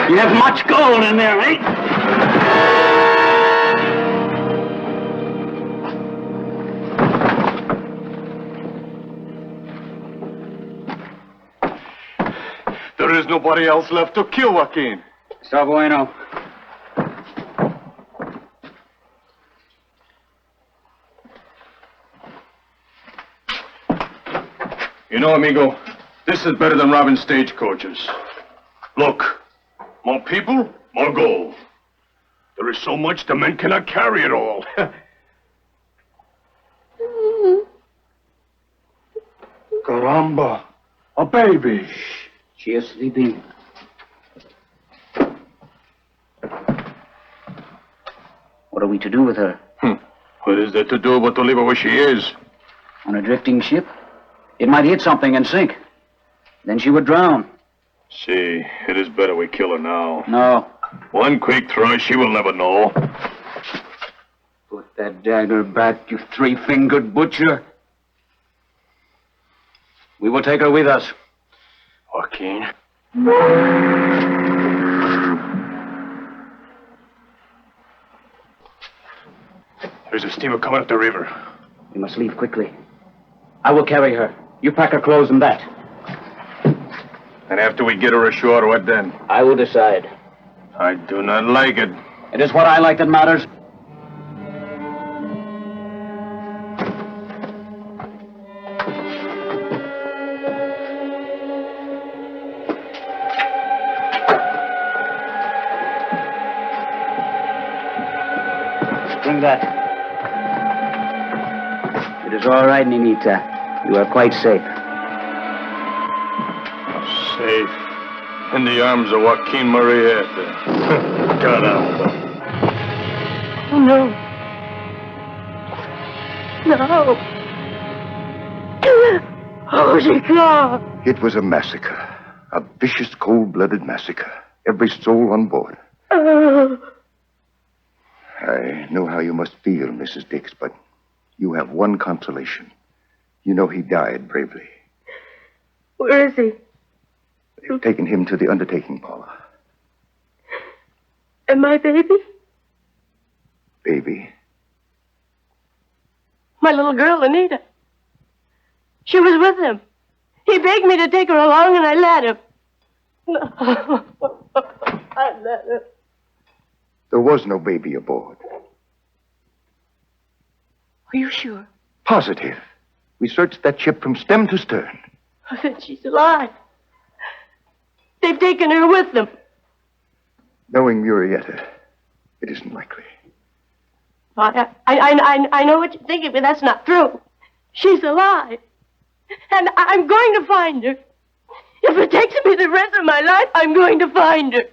You have much gold in there, eh? There is nobody else left to kill, Joaquin. So bueno. You know, amigo, this is better than robbing stagecoaches. Look, more people, more gold. There is so much the men cannot carry it all. Caramba, a baby. She is sleeping. What are we to do with her? What is there to do but to leave her where she is? On a drifting ship? It might hit something and sink. Then she would drown. See, it is better we kill her now. No. One quick thrust, she will never know. Put that dagger back, you three-fingered butcher. We will take her with us. Joaquin. There's a steamer coming up the river. We must leave quickly. I will carry her. You pack her clothes and that. And after we get her ashore, what then? I will decide. I do not like it. It is what I like that matters. Bring that. It is all right, Ninita. You are quite safe. Safe. In the arms of Joaquin Marietta. Caramba. Oh, no. No. Oh, God. It was a massacre. A vicious, cold-blooded massacre. Every soul on board. Oh. I know how you must feel, Mrs. Dix, but you have one consolation. You know he died bravely. Where is he? They've taken him to the undertaking, Paula. And my baby? Baby? My little girl, Anita. She was with him. He begged me to take her along, and I let him. I let him. There was no baby aboard. Are you sure? Positive. We searched that ship from stem to stern. Oh, then she's alive. They've taken her with them. Knowing Murietta, it isn't likely. I know what you're thinking, but that's not true. She's alive. And I'm going to find her. If it takes me the rest of my life, I'm going to find her.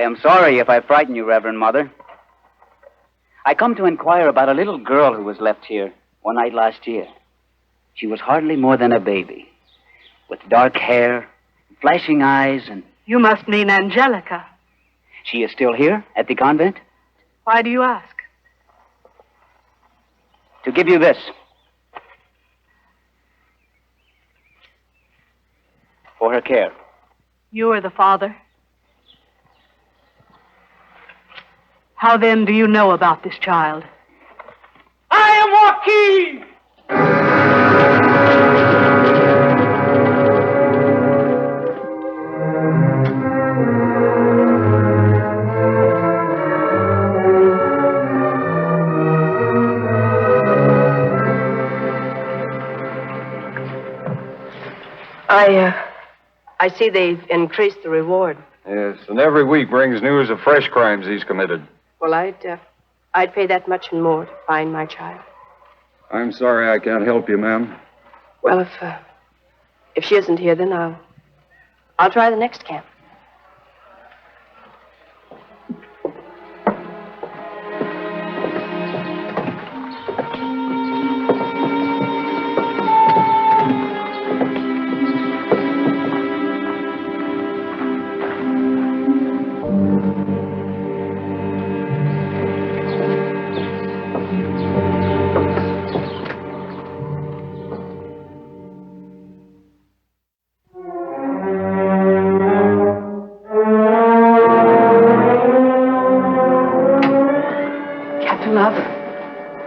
am sorry if I frighten you, Reverend Mother. I come to inquire about a little girl who was left here one night last year. She was hardly more than a baby, with dark hair, flashing eyes, and... You must mean Angelica. She is still here at the convent? Why do you ask? To give you this. For her care. You are the father. How then do you know about this child? I am Joaquin! I see they've increased the reward. Yes, and every week brings news of fresh crimes he's committed. Well, I'd pay that much and more to find my child. I'm sorry I can't help you, ma'am. Well, if she isn't here, then I'll try the next camp.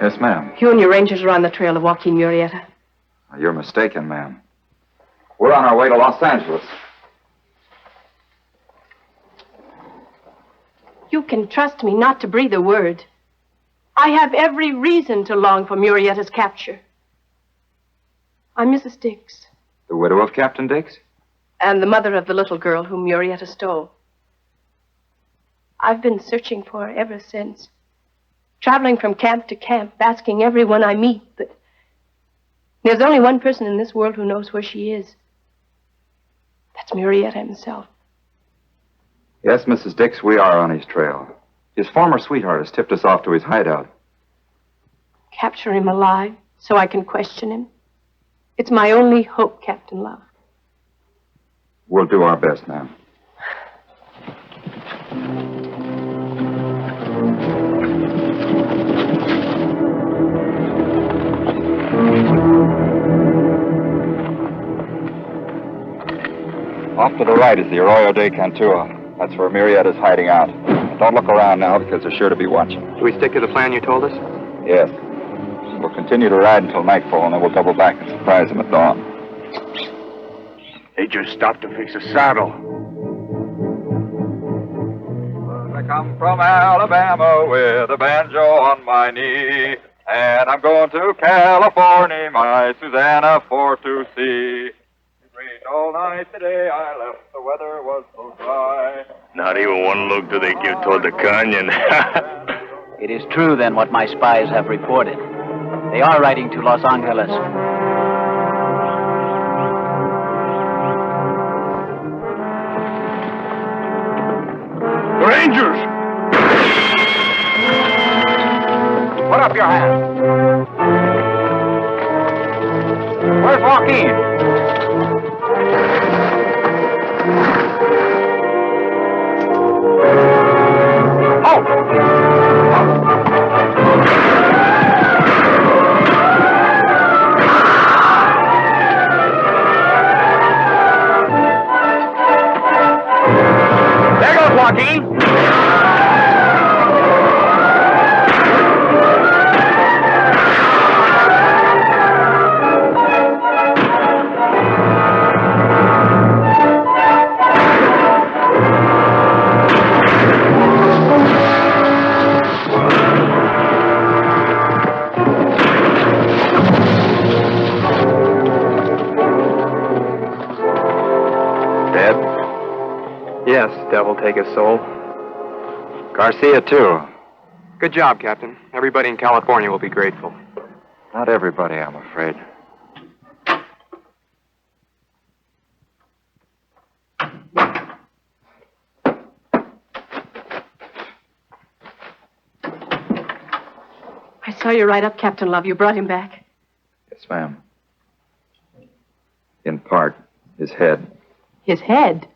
Yes, ma'am. You and your rangers are on the trail of Joaquin Murrieta. You're mistaken, ma'am. We're on our way to Los Angeles. You can trust me not to breathe a word. I have every reason to long for Murrieta's capture. I'm Mrs. Dix, The widow of Captain Dix? and the mother of the little girl whom Murrieta stole. I've been searching for her ever since. Traveling from camp to camp, asking everyone I meet, but there's only one person in this world who knows where she is. That's Murrieta himself. Yes, Mrs. Dix, we are on his trail. His former sweetheart has tipped us off to his hideout. Capture him alive so I can question him. It's my only hope, Captain Love. We'll do our best, ma'am. Off to the right is the Arroyo de Cantua. That's where Murrieta's hiding out. Don't look around now because they're sure to be watching. Do we stick to the plan you told us? Yes. We'll continue to ride until nightfall, and then we'll double back and surprise them at dawn. They just stopped to fix a saddle. I come from Alabama with a banjo on my knee, and I'm going to California, my Susanna, for to see. It rained all night today. I left. The weather was so dry. Not even one look do they give toward the canyon. It is true, then, what my spies have reported. They are riding to Los Angeles. Rangers! Put up your hands. Where's Joaquin? There goes Joaquin. Yes, devil take his soul. Garcia, too. Good job, Captain. Everybody in California will be grateful. Not everybody, I'm afraid. I saw you right up Captain Love. You brought him back. Yes, ma'am. In part, his head. His head?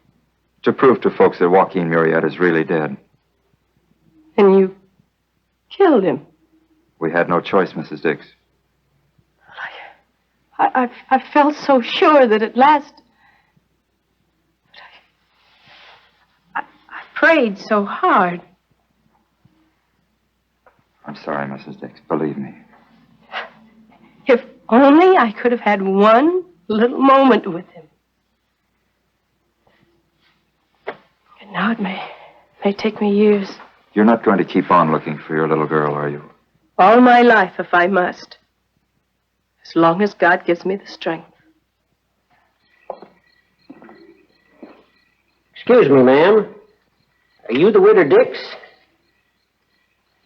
To prove to folks that Joaquin Murrieta is really dead. And you killed him. We had no choice, Mrs. Dix. I felt so sure that at last... I prayed so hard. I'm sorry, Mrs. Dix. Believe me. If only I could have had one little moment with him. And now it may take me years. You're not going to keep on looking for your little girl, are you? All my life, if I must. As long as God gives me the strength. Excuse me, ma'am. Are you the widow Dix?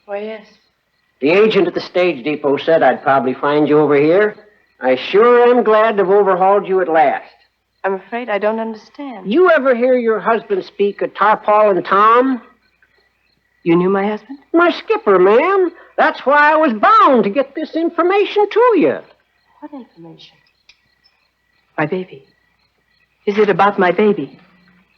Why, yes. The agent at the stage depot said I'd probably find you over here. I sure am glad to have overhauled you at last. I'm afraid I don't understand. You ever hear your husband speak of Tarpaul and Tom? You knew my husband? My skipper, ma'am. That's why I was bound to get this information to you. What information? My baby. Is it about my baby?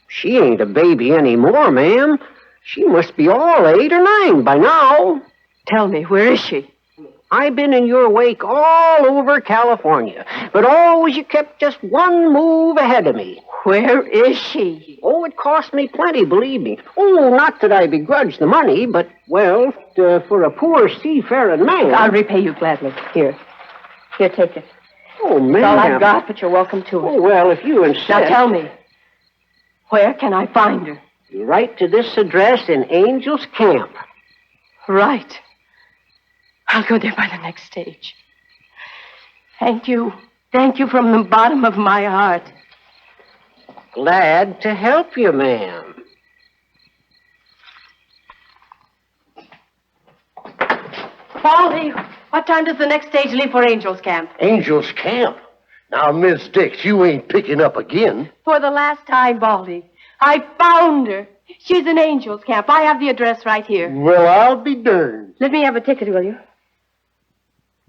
She ain't a baby anymore, ma'am. She must be all 8 or 9 by now. Tell me, where is she? I've been in your wake all over California, but always you kept just one move ahead of me. Where is she? Oh, it cost me plenty, believe me. Oh, not that I begrudge the money, but, well, for a poor seafaring man... I'll repay you gladly. Here, take it. Oh, ma'am. It's all I've got, but you're welcome to it. Oh, well, if you insist... Now tell me, where can I find her? You write to this address in Angel's Camp. Right. I'll go there by the next stage. Thank you. Thank you from the bottom of my heart. Glad to help you, ma'am. Baldy, what time does the next stage leave for Angel's Camp? Angel's Camp? Now, Miss Dix, you ain't picking up again. For the last time, Baldy. I found her. She's in Angel's Camp. I have the address right here. Well, I'll be darned. Let me have a ticket, will you?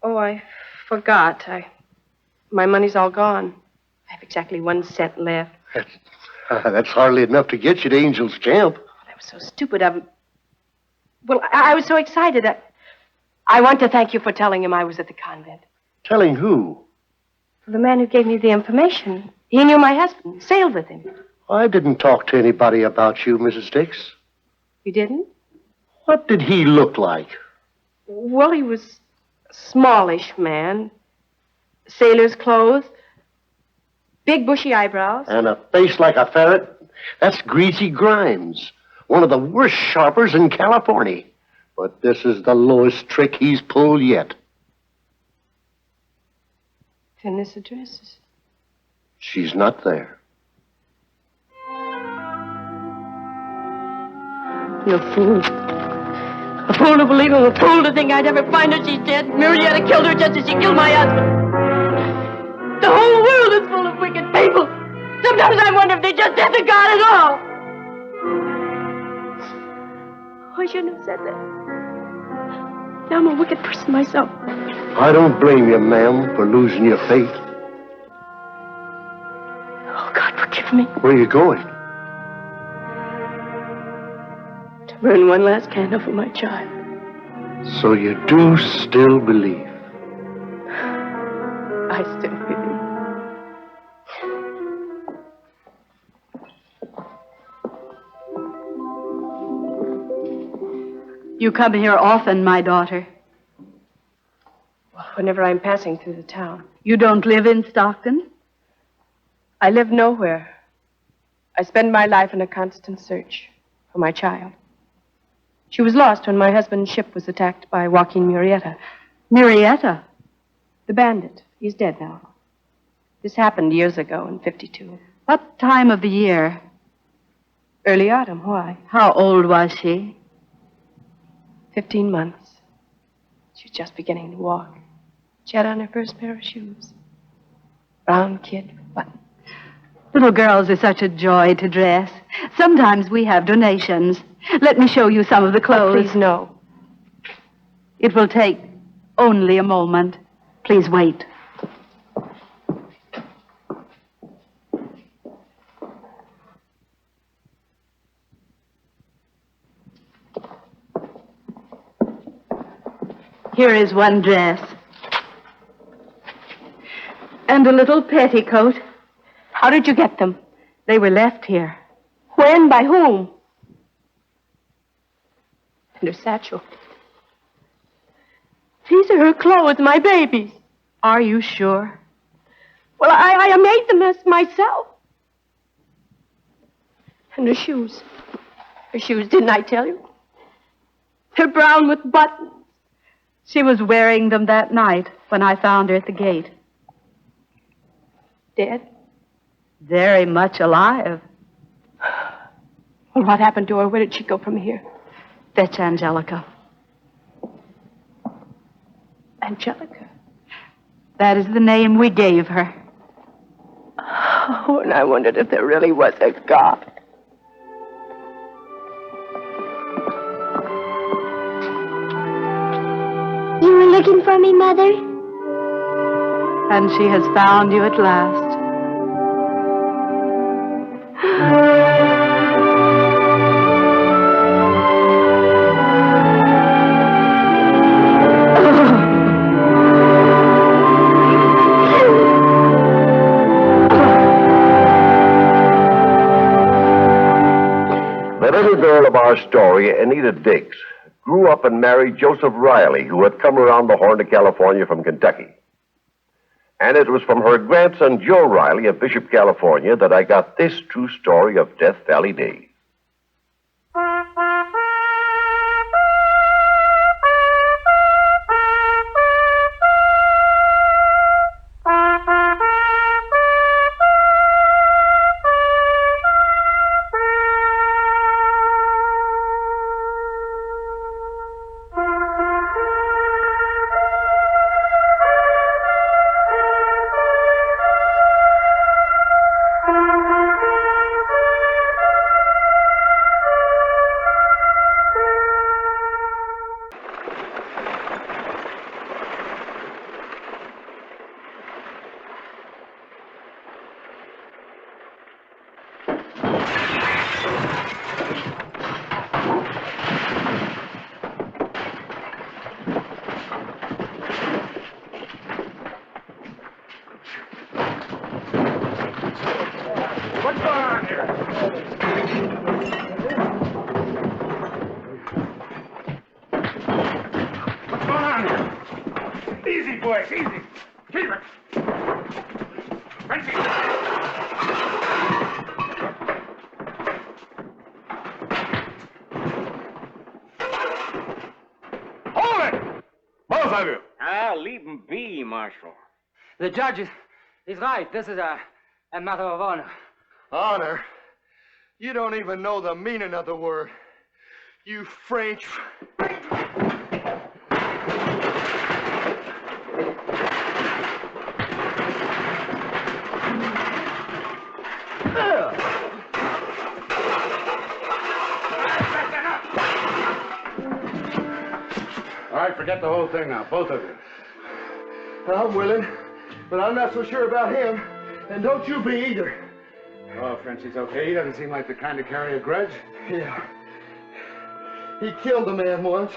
Oh, I forgot. My money's all gone. I have exactly 1 cent left. That's hardly enough to get you to Angel's Camp. I was so stupid. Well, I was so excited. I want to thank you for telling him I was at the convent. Telling who? The man who gave me the information. He knew my husband, sailed with him. I didn't talk to anybody about you, Mrs. Dix. You didn't? What did he look like? Well, he was a smallish man. Sailor's clothes. Big bushy eyebrows. And a face like a ferret? That's Greasy Grimes, one of the worst sharpers in California. But this is the lowest trick he's pulled yet. Then this address is... She's not there. You fool. A fool to believe him, a fool to think I'd ever find her. She's dead. Murrieta killed her just as she killed my husband. The whole world is full of wicked people. Sometimes I wonder if they just did to God at all. Oh, I shouldn't have said that. Now I'm a wicked person myself. I don't blame you, ma'am, for losing your faith. Oh, God, forgive me. Where are you going? To burn one last candle for my child. So you do still believe? I still believe. You come here often, my daughter. Well, whenever I'm passing through the town. You don't live in Stockton? I live nowhere. I spend my life in a constant search for my child. She was lost when my husband's ship was attacked by Joaquin Murrieta. Murrieta? The bandit. He's dead now. This happened years ago in '52. What time of the year? Early autumn. Why? How old was she? 15 months. She was just beginning to walk. She had on her first pair of shoes. Brown kid button. Little girls are such a joy to dress. Sometimes we have donations. Let me show you some of the clothes. Oh, please, no. It will take Only a moment. Please wait. Here is one dress. And a little petticoat. How did you get them? They were left here. When? By whom? And her satchel. These are her clothes, my baby's. Are you sure? Well, I made them myself. And her shoes. Her shoes, didn't I tell you? They're brown with buttons. She was wearing them that night when I found her at the gate. Dead? Very much alive. Well, what happened to her? Where did she go from here? Fetch Angelica. Angelica? That is the name we gave her. Oh, and I wondered if there really was a God. You were looking for me, Mother? And she has found you at last. The little girl of our story, Anita Diggs, grew up and married Joseph Riley, who had come around the Horn to California from Kentucky. And it was from her grandson, Joe Riley of Bishop, California, that I got this true story of Death Valley days. Boys, easy. Keep it. Frenchie. Hold it! Both of you. Leave him be, Marshal. The judge is right. This is a matter of honor. Honor? You don't even know the meaning of the word. You French... All right, forget the whole thing now, both of you. I'm willing, but I'm not so sure about him. And don't you be either. Oh, Frenchie's okay. He doesn't seem like the kind to carry a grudge. Yeah. He killed a man once.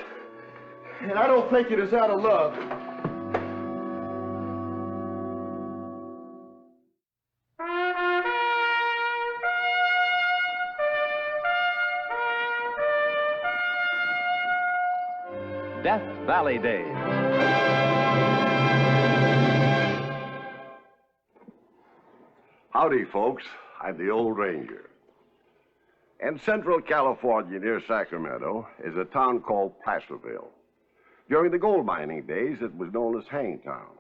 And I don't think it is out of love. Death Valley Days. Howdy, folks. I'm the Old Ranger. In central California, near Sacramento, is a town called Placerville. During the gold mining days, it was known as Hangtown.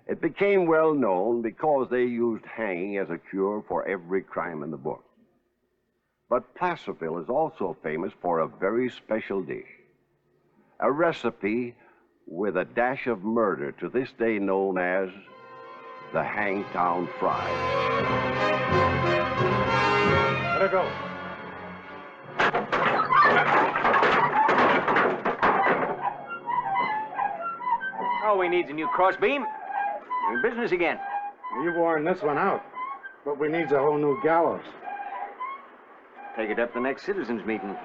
It became well known because they used hanging as a cure for every crime in the book. But Placerville is also famous for a very special dish. A recipe with a dash of murder, to this day known as the Hangtown Fry. Let her go. Cowboy needs a new crossbeam. We're in business again. You've worn this one out. But we needs a whole new gallows. Take it up to the next citizens' meeting.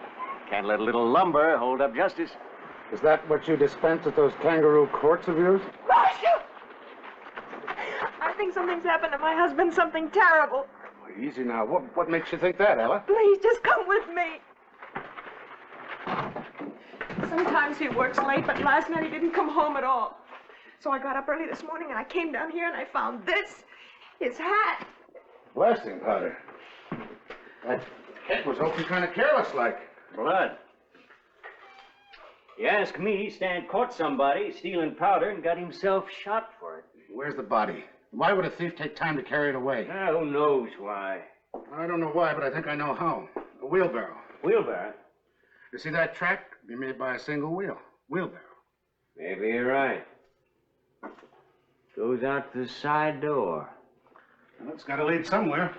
Can't let a little lumber hold up justice. Is that what you dispense at those kangaroo courts of yours? Marshal! I think something's happened to my husband, something terrible. Oh, easy now. What makes you think that, Ella? Please, just come with me. Sometimes he works late, but last night he didn't come home at all. So I got up early this morning and I came down here and I found this. His hat. Blasting powder. That head was open kind of careless like. Blood. You ask me, Stan caught somebody stealing powder and got himself shot for it. Where's the body? Why would a thief take time to carry it away? Who knows why? I don't know why, but I think I know how. A wheelbarrow. Wheelbarrow? You see that track? Could be made by a single wheel. Wheelbarrow. Maybe you're right. Goes out the side door. Well, it's got to lead somewhere.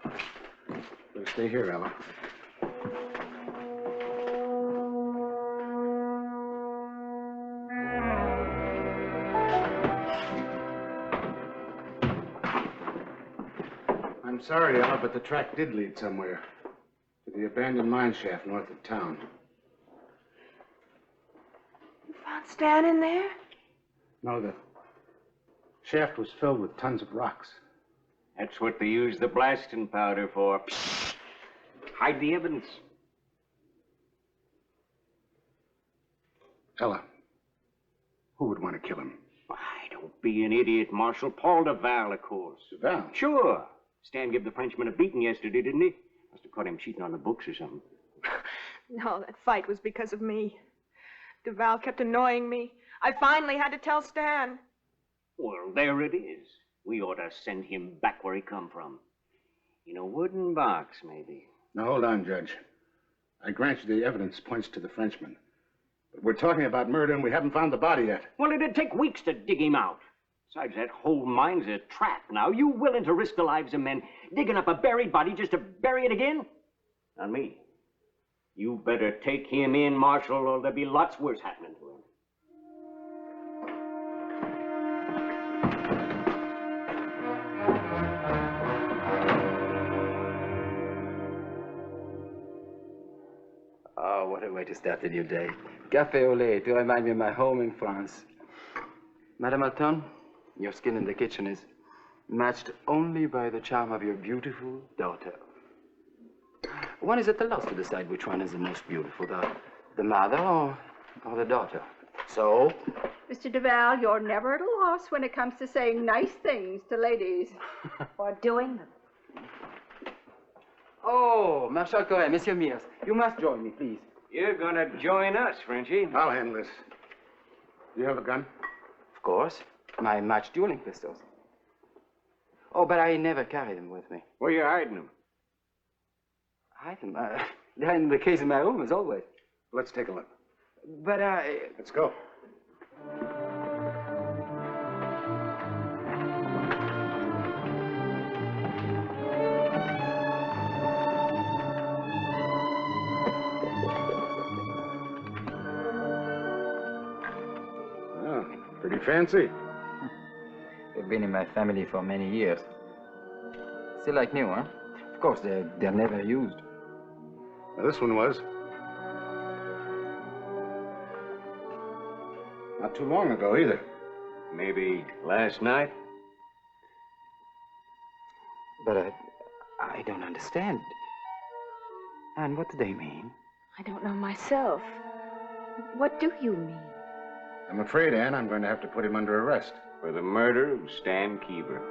Better stay here, Ella. I'm sorry, Ella, but the track did lead somewhere. To the abandoned mine shaft north of town. You found Stan in there? No, the shaft was filled with tons of rocks. That's what they use the blasting powder for. Psst. Hide the evidence. Ella, who would want to kill him? Why, don't be an idiot, Marshal. Paul Duval, of course. Duval? Sure. Stan gave the Frenchman a beating yesterday, didn't he? Must have caught him cheating on the books or something. No, that fight was because of me. Duval kept annoying me. I finally had to tell Stan. Well, there it is. We ought to send him back where he come from. In a wooden box, maybe. Now, hold on, Judge. I grant you the evidence points to the Frenchman. But we're talking about murder and we haven't found the body yet. Well, it'd take weeks to dig him out. Besides, that whole mine's a trap now. You willing to risk the lives of men digging up a buried body just to bury it again? Not me. You better take him in, Marshal, or there'll be lots worse happening to him. Oh, what a way to start a new day. Café au lait to remind me of my home in France. Madame Alton, your skin in the kitchen is matched only by the charm of your beautiful daughter. One is at a loss to decide which one is the most beautiful, the mother or the daughter. So? Mr. Duval, you're never at a loss when it comes to saying nice things to ladies. Or doing them. Oh, Marshal Corret, Monsieur Mears, you must join me, please. You're gonna join us, Frenchie. I'll handle this. Do you have a gun? Of course. My matched dueling pistols. Oh, but I never carry them with me. Where you hiding them? Hide them? They're in the case in my room, as always. Let's take a look. But Let's go. Oh, pretty fancy. They've been in my family for many years. Still like new, huh? Of course, they're never used. Now, this one was. Not too long ago, either. Maybe last night? But I don't understand. And what do they mean? I don't know myself. What do you mean? I'm afraid, Anne, I'm going to have to put him under arrest. For the murder of Stan Keever.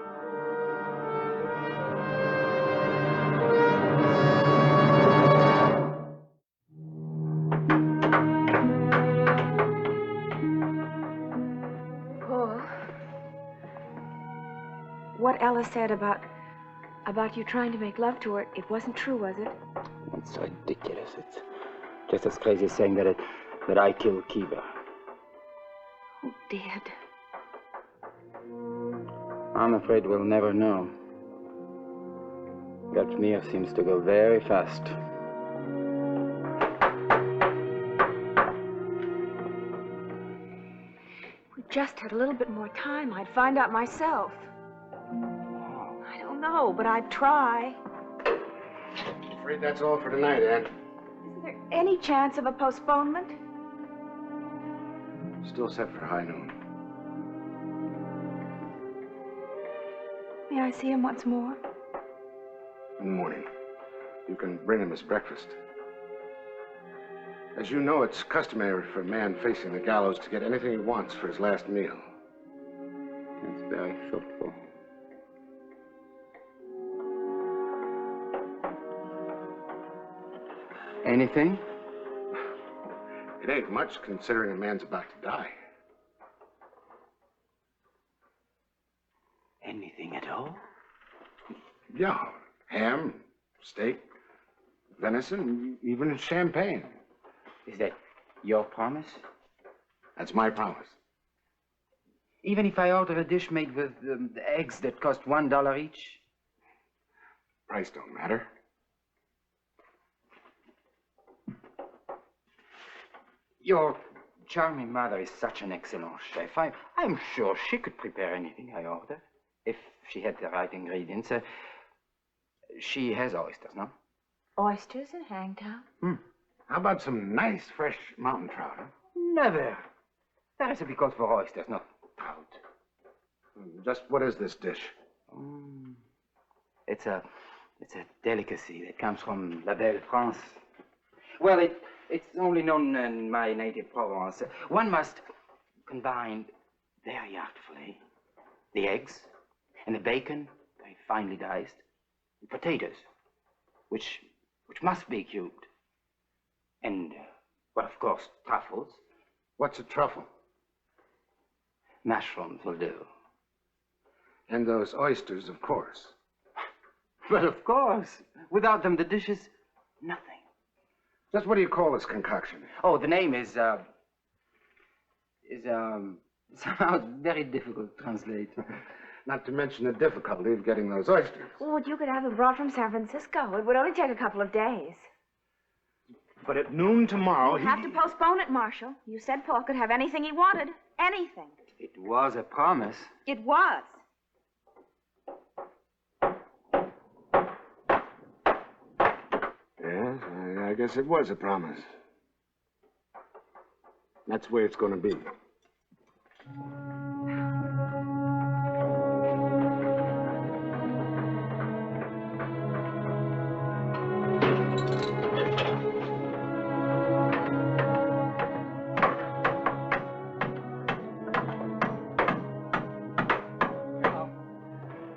Paul, what Ella said about you trying to make love to her, it wasn't true, was it? It's so ridiculous. It's just as crazy as saying that I killed Keever. Who did? I'm afraid we'll never know. That mirror seems to go very fast. We just had a little bit more time, I'd find out myself. I don't know, but I'd try. I'm afraid that's all for tonight, Ann. Isn't there any chance of a postponement? Still set for high noon. May I see him once more? In the morning. You can bring him his breakfast. As you know, it's customary for a man facing the gallows to get anything he wants for his last meal. It's very thoughtful. Anything? It ain't much, considering a man's about to die. Anything at all? Yeah. Ham, steak, venison, even champagne. Is that your promise? That's my promise. Even if I order a dish made with eggs that cost $1 each? Price don't matter. Your charming mother is such an excellent chef. I'm sure she could prepare anything I order, if she had the right ingredients. She has oysters, no? Oysters in Hangtown? How about some nice, fresh mountain trout, huh? Never. The recipe calls for oysters, not trout. Just what is this dish? It's a delicacy that comes from La Belle France. Well, it's only known in my native Provence. One must combine very artfully the eggs and the bacon, very finely diced, the potatoes, which must be cubed, and, well, of course, truffles. What's a truffle? Mushrooms will do. And those oysters, of course. Well, of course. Without them, the dish is nothing. Just what do you call this concoction? Oh, the name is somehow very difficult to translate. Not to mention the difficulty of getting those oysters. Would you could have them brought from San Francisco. It would only take a couple of days. But at noon tomorrow, You have to postpone it, Marshal. You said Paul could have anything he wanted. Anything. It was a promise. It was. Yes, I guess it was a promise. That's the way it's going to be.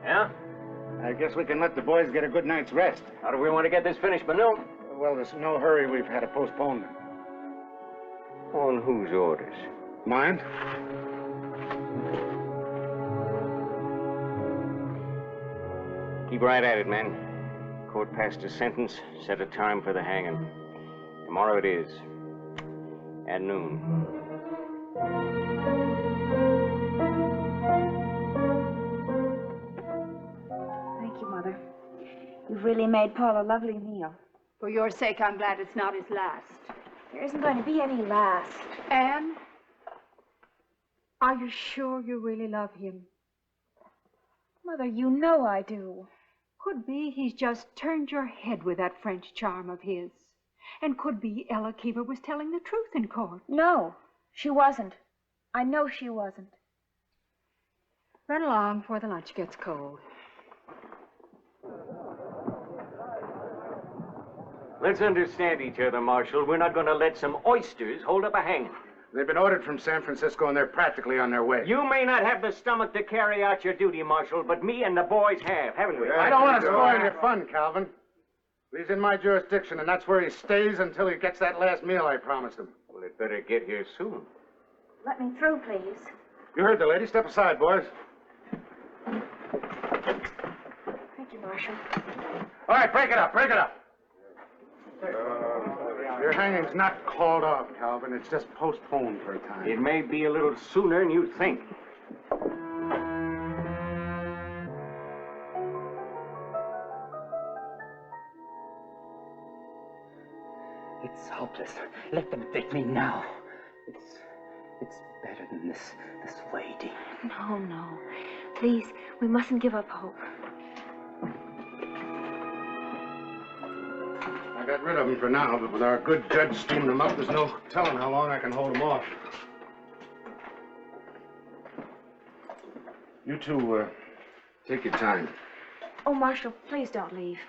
Yeah? I guess we can let the boys get a good night's rest. How do we want to get this finished by noon? Well, there's no hurry. We've had a postponement. On whose orders? Mine? Keep right at it, men. Court passed a sentence, set a time for the hanging. Tomorrow it is. At noon. Thank you, Mother. You've really made Paul a lovely meal. For your sake, I'm glad it's not his last. There isn't going to be any last. Anne, are you sure you really love him? Mother, you know I do. Could be he's just turned your head with that French charm of his. And could be Ella Keever was telling the truth in court. No, she wasn't. I know she wasn't. Run along before the lunch gets cold. Let's understand each other, Marshal. We're not going to let some oysters hold up a hanging. They've been ordered from San Francisco, and they're practically on their way. You may not have the stomach to carry out your duty, Marshal, but me and the boys have, haven't we? I don't want to spoil your fun, Calvin. He's in my jurisdiction, and that's where he stays until he gets that last meal I promised him. Well, it better get here soon. Let me through, please. You heard the lady. Step aside, boys. Thank you, Marshal. All right, break it up, break it up. Your hanging's not called off, Calvin. It's just postponed for a time. It may be a little sooner than you think. It's hopeless. Let them take me now. It's better than this waiting. No, no. Please, we mustn't give up hope. I got rid of them for now, but with our good judge steaming them up, there's no telling how long I can hold them off. You two, take your time. Oh, Marshal, please don't leave.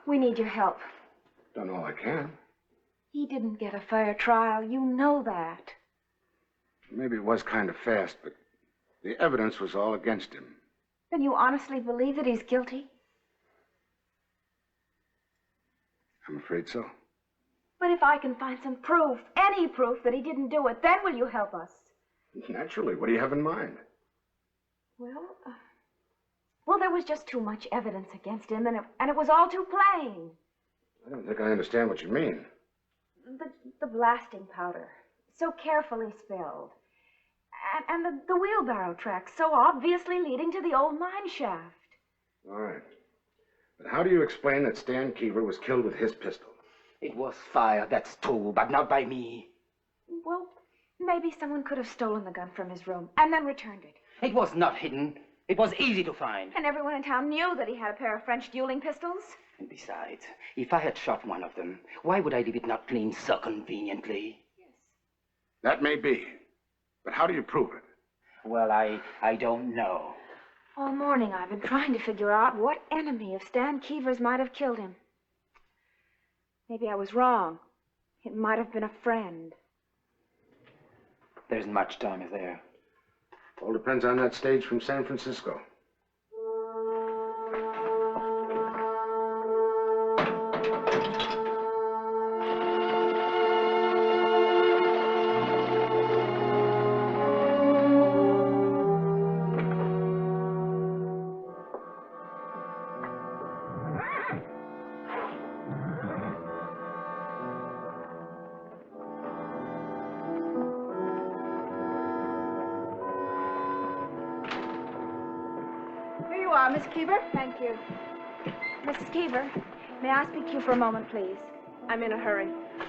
We need your help. Done all I can. He didn't get a fair trial. You know that. Maybe it was kind of fast, but the evidence was all against him. Then you honestly believe that he's guilty? I'm afraid so. But if I can find some proof, any proof that he didn't do it, then will you help us? Naturally. What do you have in mind? Well, there was just too much evidence against him, and it was all too plain. I don't think I understand what you mean. The blasting powder, so carefully spilled. And the wheelbarrow tracks, so obviously leading to the old mine shaft. All right. But how do you explain that Stan Keever was killed with his pistol? It was fired, that's true, but not by me. Well, maybe someone could have stolen the gun from his room and then returned it. It was not hidden. It was easy to find. And everyone in town knew that he had a pair of French dueling pistols. And besides, if I had shot one of them, why would I leave it not clean so conveniently? That may be. But how do you prove it? Well, I don't know. All morning I've been trying to figure out what enemy of Stan Keever's might have killed him. Maybe I was wrong. It might have been a friend. There isn't much time, is there? All depends on that stage from San Francisco. Miss Keever? Thank you. Mrs. Keever, may I speak to you for a moment, please? I'm in a hurry.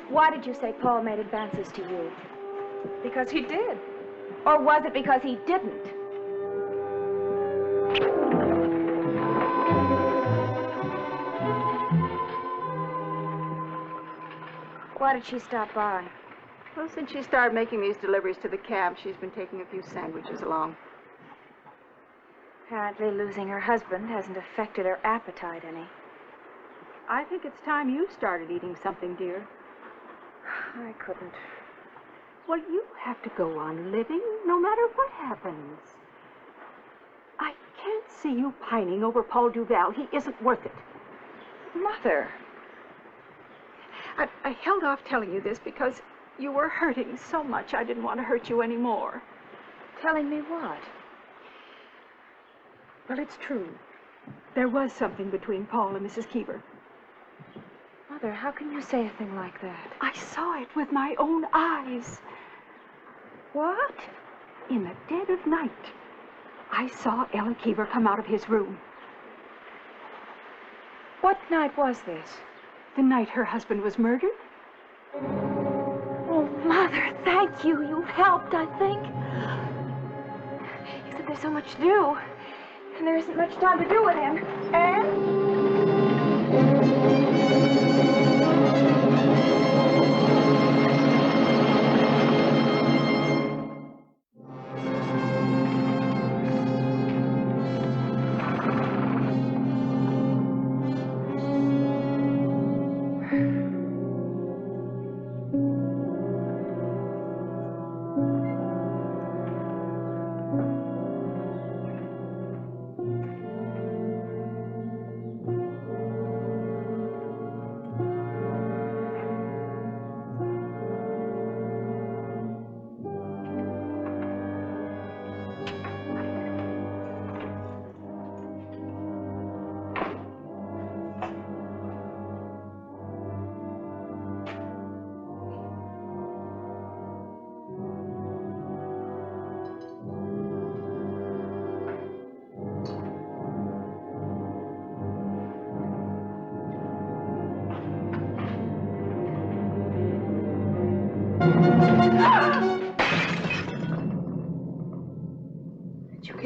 Why did you say Paul made advances to you? Because he did. Or was it because he didn't? Why did she stop by? Well, since she started making these deliveries to the camp, she's been taking a few sandwiches along. Apparently losing her husband hasn't affected her appetite any. I think it's time you started eating something, dear. I couldn't. Well, you have to go on living no matter what happens. I can't see you pining over Paul Duval. He isn't worth it. Mother. I held off telling you this because you were hurting so much I didn't want to hurt you anymore. Telling me what? Well, it's true. There was something between Paul and Mrs. Keever. Mother, how can you say a thing like that? I saw it with my own eyes. What? In the dead of night, I saw Ella Keever come out of his room. What night was this? The night her husband was murdered. Oh, Mother, thank you. You've helped, I think. Except there's so much to do. And there isn't much time to do with him.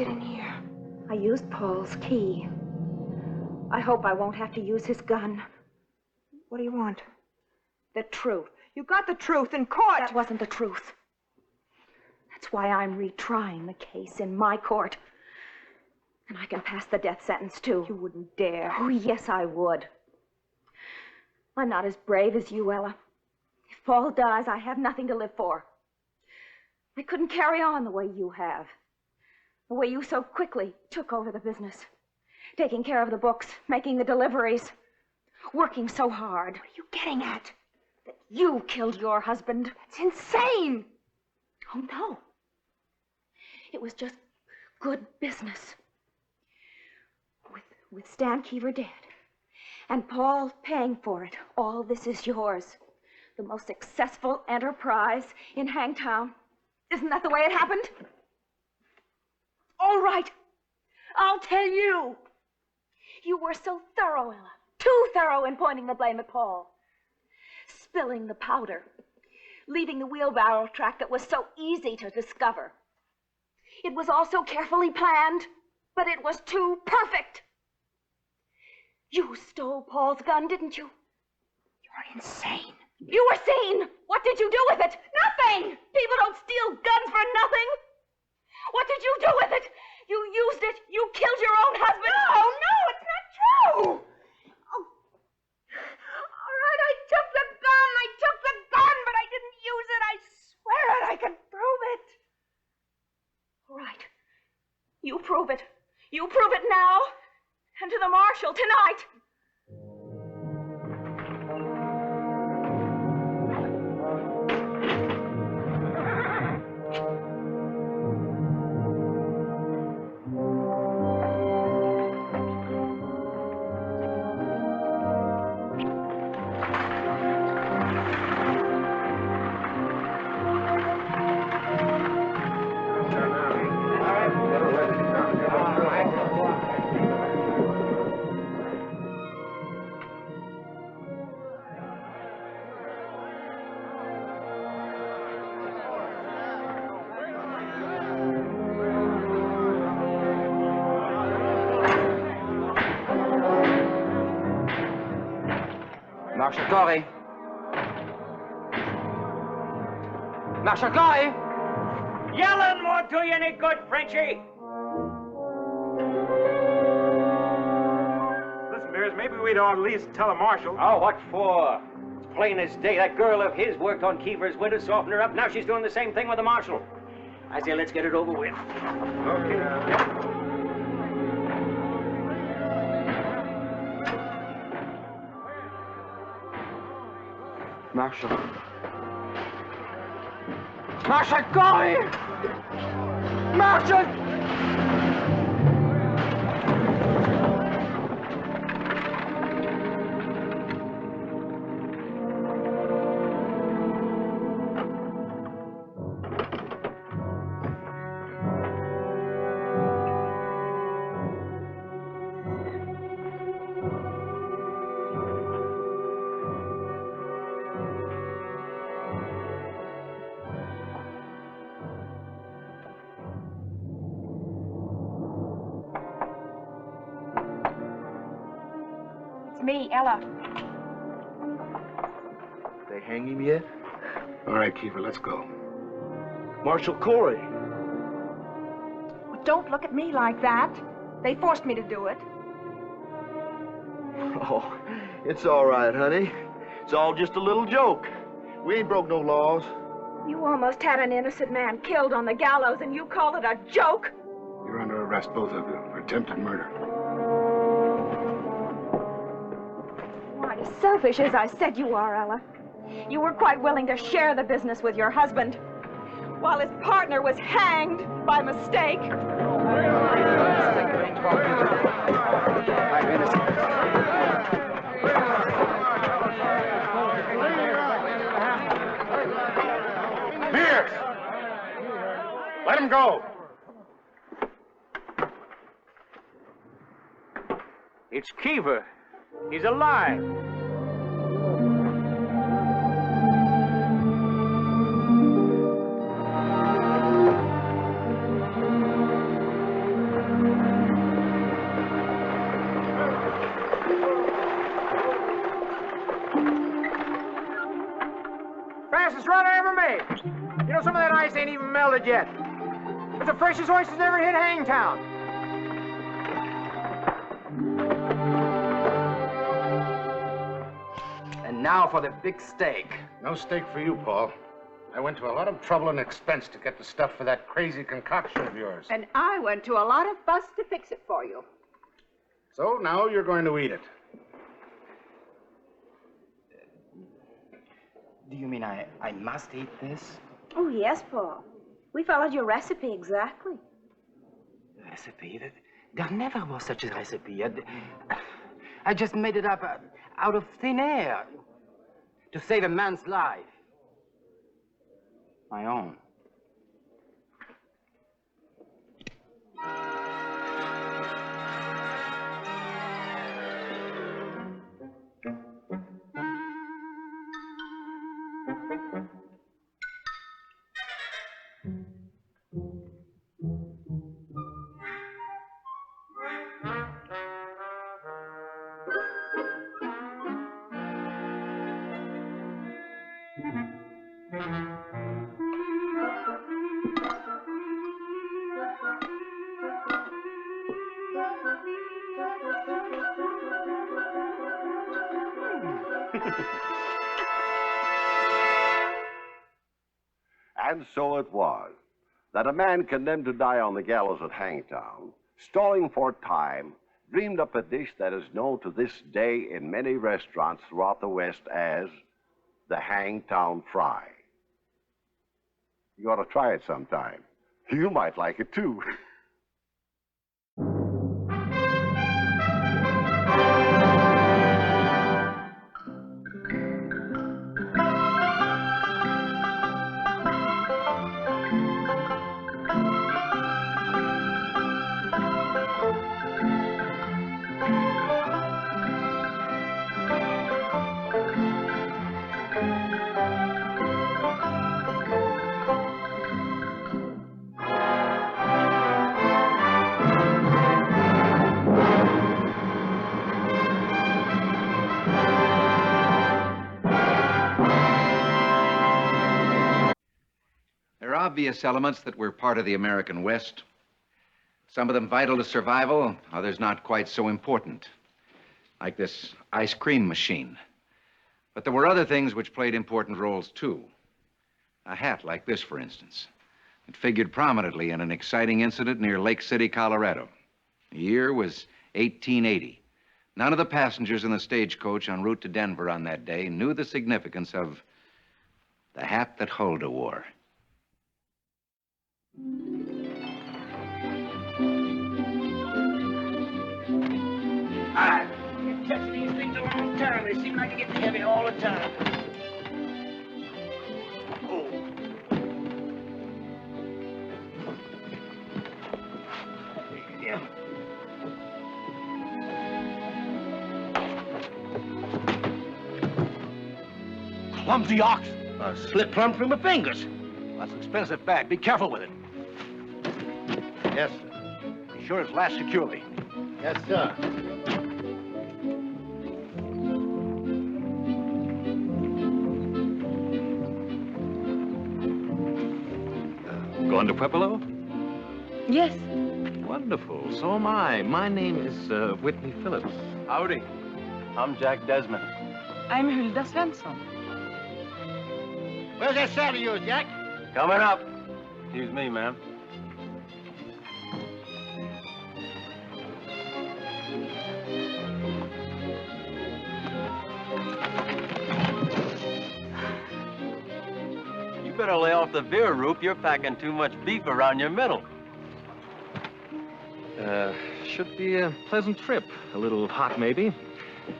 get in here? I used Paul's key. I hope I won't have to use his gun. What do you want? The truth. You got the truth in court. That wasn't the truth. That's why I'm retrying the case in my court. And I can pass the death sentence, too. You wouldn't dare. Oh, yes, I would. I'm not as brave as you, Ella. If Paul dies, I have nothing to live for. I couldn't carry on the way you have. The way you so quickly took over the business. Taking care of the books, making the deliveries. Working so hard. What are you getting at? That you killed your husband. That's insane. Oh, no. It was just good business. With Stan Keever dead, and Paul paying for it, all this is yours. The most successful enterprise in Hangtown. Isn't that the way it happened? All right. I'll tell you. You were so thorough, Ella. Too thorough in pointing the blame at Paul. Spilling the powder. Leaving the wheelbarrow track that was so easy to discover. It was all so carefully planned, but it was too perfect. You stole Paul's gun, didn't you? You're insane. You were seen. What did you do with it? Nothing. People don't steal guns for nothing. What did you do with it? You used it. You killed your own husband. No, it's not true. Oh. All right, I took the gun, but I didn't use it. I swear it. I can prove it. All right. You prove it. You prove it now. And to the marshal tonight. Marshal Corey. Marshal Corey! Yelling won't do you any good, Frenchie. Listen, Beers, maybe we'd at least tell the marshal. Oh, what for? It's plain as day. That girl of his worked on Keever's window, softened her up. Now she's doing the same thing with the marshal. I say, let's get it over with. Okay. Marshal. Marshal Corey! Marshal! Me, Ella. They hang him yet? All right, Keever, let's go. Marshal Corey. Well, don't look at me like that. They forced me to do it. Oh, it's all right, honey. It's all just a little joke. We ain't broke no laws. You almost had an innocent man killed on the gallows, and you call it a joke? You're under arrest, both of you, for attempted murder. Why, selfish as I said you are, Ella. You were quite willing to share the business with your husband, while his partner was hanged by mistake. I'm innocent. Beers! Let him go! It's Keever. He's alive. know, some of that ice ain't even melted yet. It's the freshest oysters ever hit Hangtown. And now for the big steak. No steak for you, Paul. I went to a lot of trouble and expense to get the stuff for that crazy concoction of yours. And I went to a lot of fuss to fix it for you. So now you're going to eat it. Do you mean I must eat this? Oh, yes, Paul. We followed your recipe exactly. Recipe? There never was such a recipe. I just made it up out of thin air to save a man's life. My own. And so it was that a man condemned to die on the gallows at Hangtown, stalling for time, dreamed up a dish that is known to this day in many restaurants throughout the West as the Hangtown Fry. You ought to try it sometime. You might like it too. There are obvious elements that were part of the American West. Some of them vital to survival, others not quite so important. Like this ice cream machine. But there were other things which played important roles, too. A hat like this, for instance. It figured prominently in an exciting incident near Lake City, Colorado. The year was 1880. None of the passengers in the stagecoach en route to Denver on that day knew the significance of the hat that Huldah wore. I've been catching these things a long time. They seem like they're getting heavy all the time. Yeah. Clumsy ox. Slipped plumb through my fingers. That's an expensive bag. Be careful with it. Yes, sir. Be sure it's lashed securely. Yes, sir. Going to Pueblo? Yes. Wonderful. So am I. My name is Whitney Phillips. Howdy. I'm Jack Desmond. I'm Hulda Svensson. Where's that saddle of yours, Jack? Coming up. Excuse me, ma'am. You better lay off the beer, Roop. You're packing too much beef around your middle. Should be a pleasant trip. A little hot, maybe.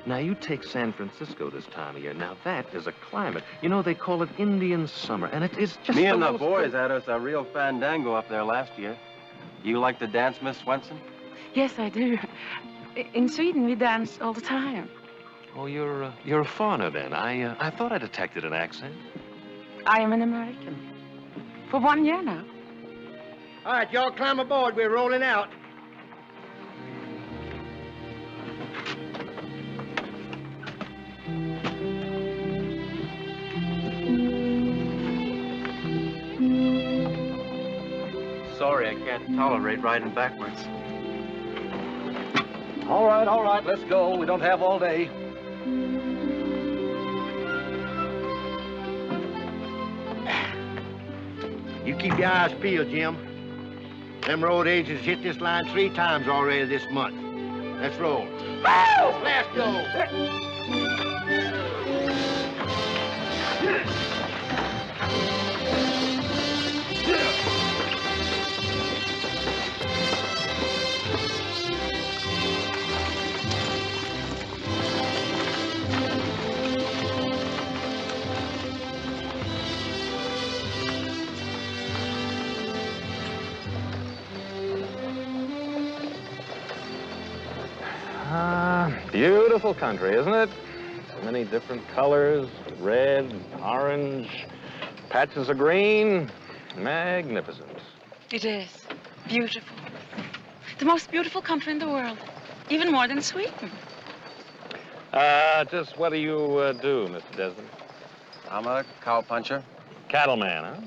Now, you take San Francisco this time of year. Now, that is a climate. You know, they call it Indian summer, and it is just Me and the most boys had us a real fandango up there last year. You like to dance, Miss Swenson? Yes, I do. In Sweden, we dance all the time. Oh, you're a foreigner, then. I thought I detected an accent. I am an American. For 1 year now. All right, y'all climb aboard. We're rolling out. sorry. I can't tolerate riding backwards. All right, let's go. We don't have all day. You keep your eyes peeled, Jim. Them road agents hit this line 3 times already this month. Let's roll. Let's go. Beautiful country, isn't it? So many different colors, red, orange, patches of green. Magnificent. It is. Beautiful. The most beautiful country in the world. Even more than Sweden. Just what do you do, Mr. Desmond? I'm a cowpuncher. Cattleman, huh?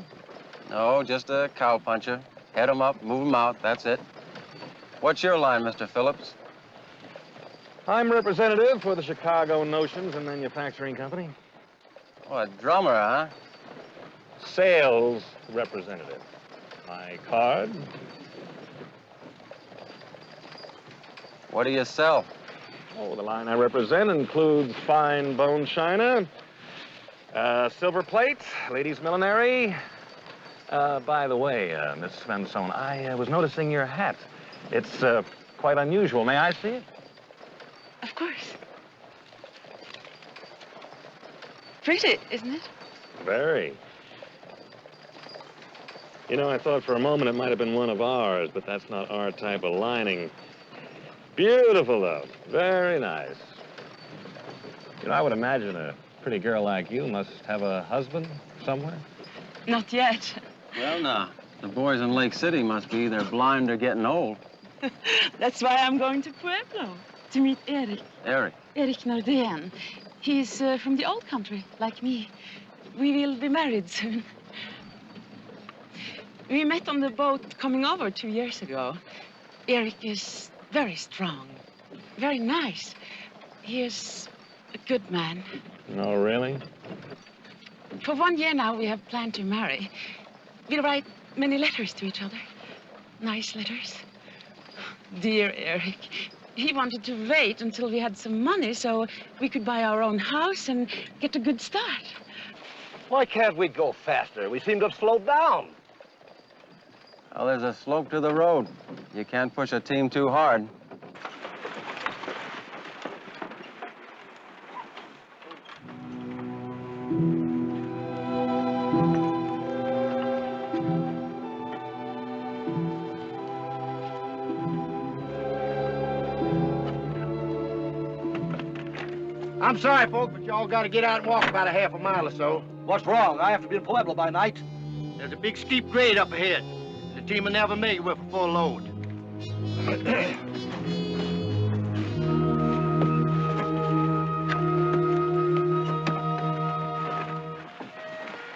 No, just a cowpuncher. Head 'em up, move 'em out, that's it. What's your line, Mr. Phillips? I'm representative for the Chicago Notions and Manufacturing Company. Oh, a drummer, huh? Sales representative. My card? What do you sell? Oh, the line I represent includes fine bone china, silver plate, ladies' millinery. By the way, Miss Svensson, I was noticing your hat. It's quite unusual. May I see it? Of course. Pretty, isn't it? Very. You know, I thought for a moment it might have been one of ours, but that's not our type of lining. Beautiful, though. Very nice. You know, I would imagine a pretty girl like you must have a husband somewhere. Not yet. Well, now, the boys in Lake City must be either blind or getting old. That's why I'm going to Pueblo to meet Erik. Erik? Erik Nordén. He's from the old country, like me. We will be married soon. We met on the boat coming over 2 years ago. Erik is very strong, very nice. He is a good man. Oh, really? For 1 year now, we have planned to marry. We'll write many letters to each other. Nice letters. Dear Erik, he wanted to wait until we had some money so we could buy our own house and get a good start. Why can't we go faster? We seem to have slowed down. Well, there's a slope to the road. You can't push a team too hard. I'm sorry, folks, but y'all got to get out and walk about a half a mile or so. What's wrong? I have to be in Pueblo by night. There's a big steep grade up ahead. The team will never make it with a full load.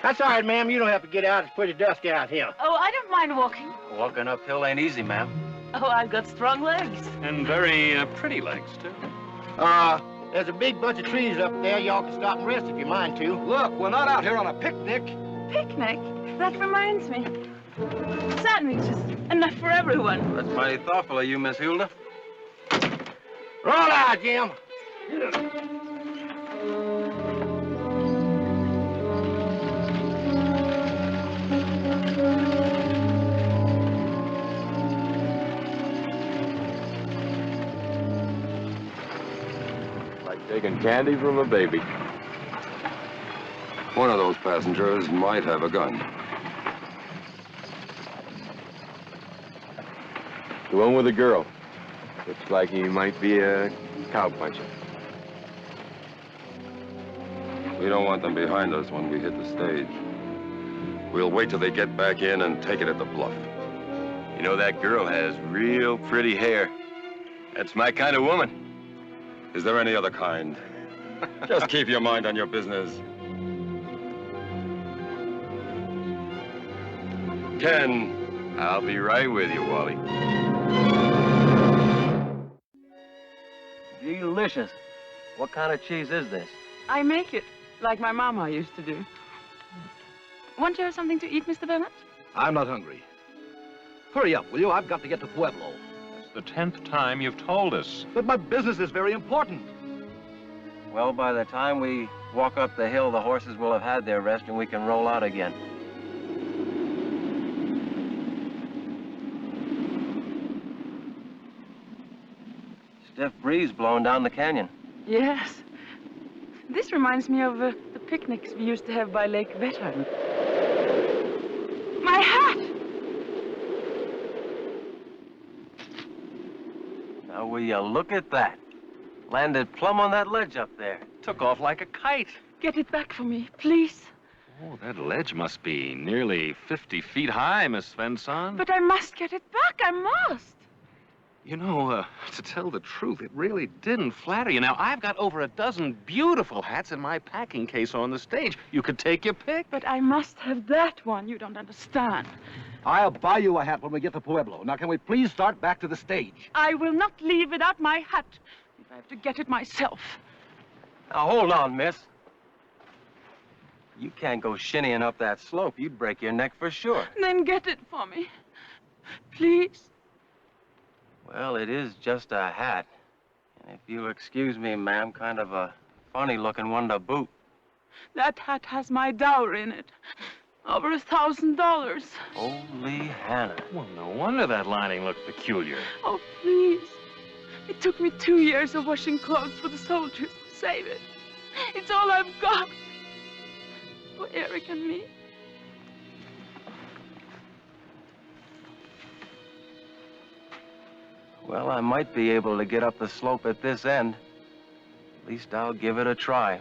That's all right, ma'am. You don't have to get out. It's pretty dusty out here. Oh, I don't mind walking. Walking uphill ain't easy, ma'am. Oh, I've got strong legs. And very pretty legs, too. There's a big bunch of trees up there. Y'all can stop and rest if you mind to. Look, we're not out here on a picnic. Picnic? That reminds me. Sandwiches. Enough for everyone. That's mighty thoughtful of you, Miss Hilda. Roll out, Jim. Taking candy from a baby. One of those passengers might have a gun. The one with the girl. Looks like he might be a cowpuncher. We don't want them behind us when we hit the stage. We'll wait till they get back in and take it at the bluff. You know, that girl has real pretty hair. That's my kind of woman. Is there any other kind? Just keep your mind on your business. 10, I'll be right with you, Wally. Delicious. What kind of cheese is this? I make it, like my mama used to do. Want you have something to eat, Mr. Bennett? I'm not hungry. Hurry up, will you? I've got to get to Pueblo. It's the 10th time you've told us. But my business is very important. Well, by the time we walk up the hill, the horses will have had their rest and we can roll out again. Stiff breeze blowing down the canyon. Yes. This reminds me of the picnics we used to have by Lake Wettern. My hat! Now, will you look at that? Landed plumb on that ledge up there. Took off like a kite. Get it back for me, please. Oh, that ledge must be nearly 50 feet high, Miss Svensson. But I must get it back. I must. You know, to tell the truth, it really didn't flatter you. Now, I've got over a dozen beautiful hats in my packing case on the stage. You could take your pick. But I must have that one. You don't understand. I'll buy you a hat when we get to Pueblo. Now, can we please start back to the stage? I will not leave without my hat. If I have to get it myself. Now, hold on, miss. You can't go shinnying up that slope. You'd break your neck for sure. Then get it for me. Please. Well, it is just a hat. And if you'll excuse me, ma'am, kind of a funny-looking one to boot. That hat has my dower in it. Over $1,000. Holy Hannah. Well, no wonder that lining looked peculiar. Oh, please. It took me 2 years of washing clothes for the soldiers to save it. It's all I've got. For Eric and me. Well, I might be able to get up the slope at this end. At least I'll give it a try.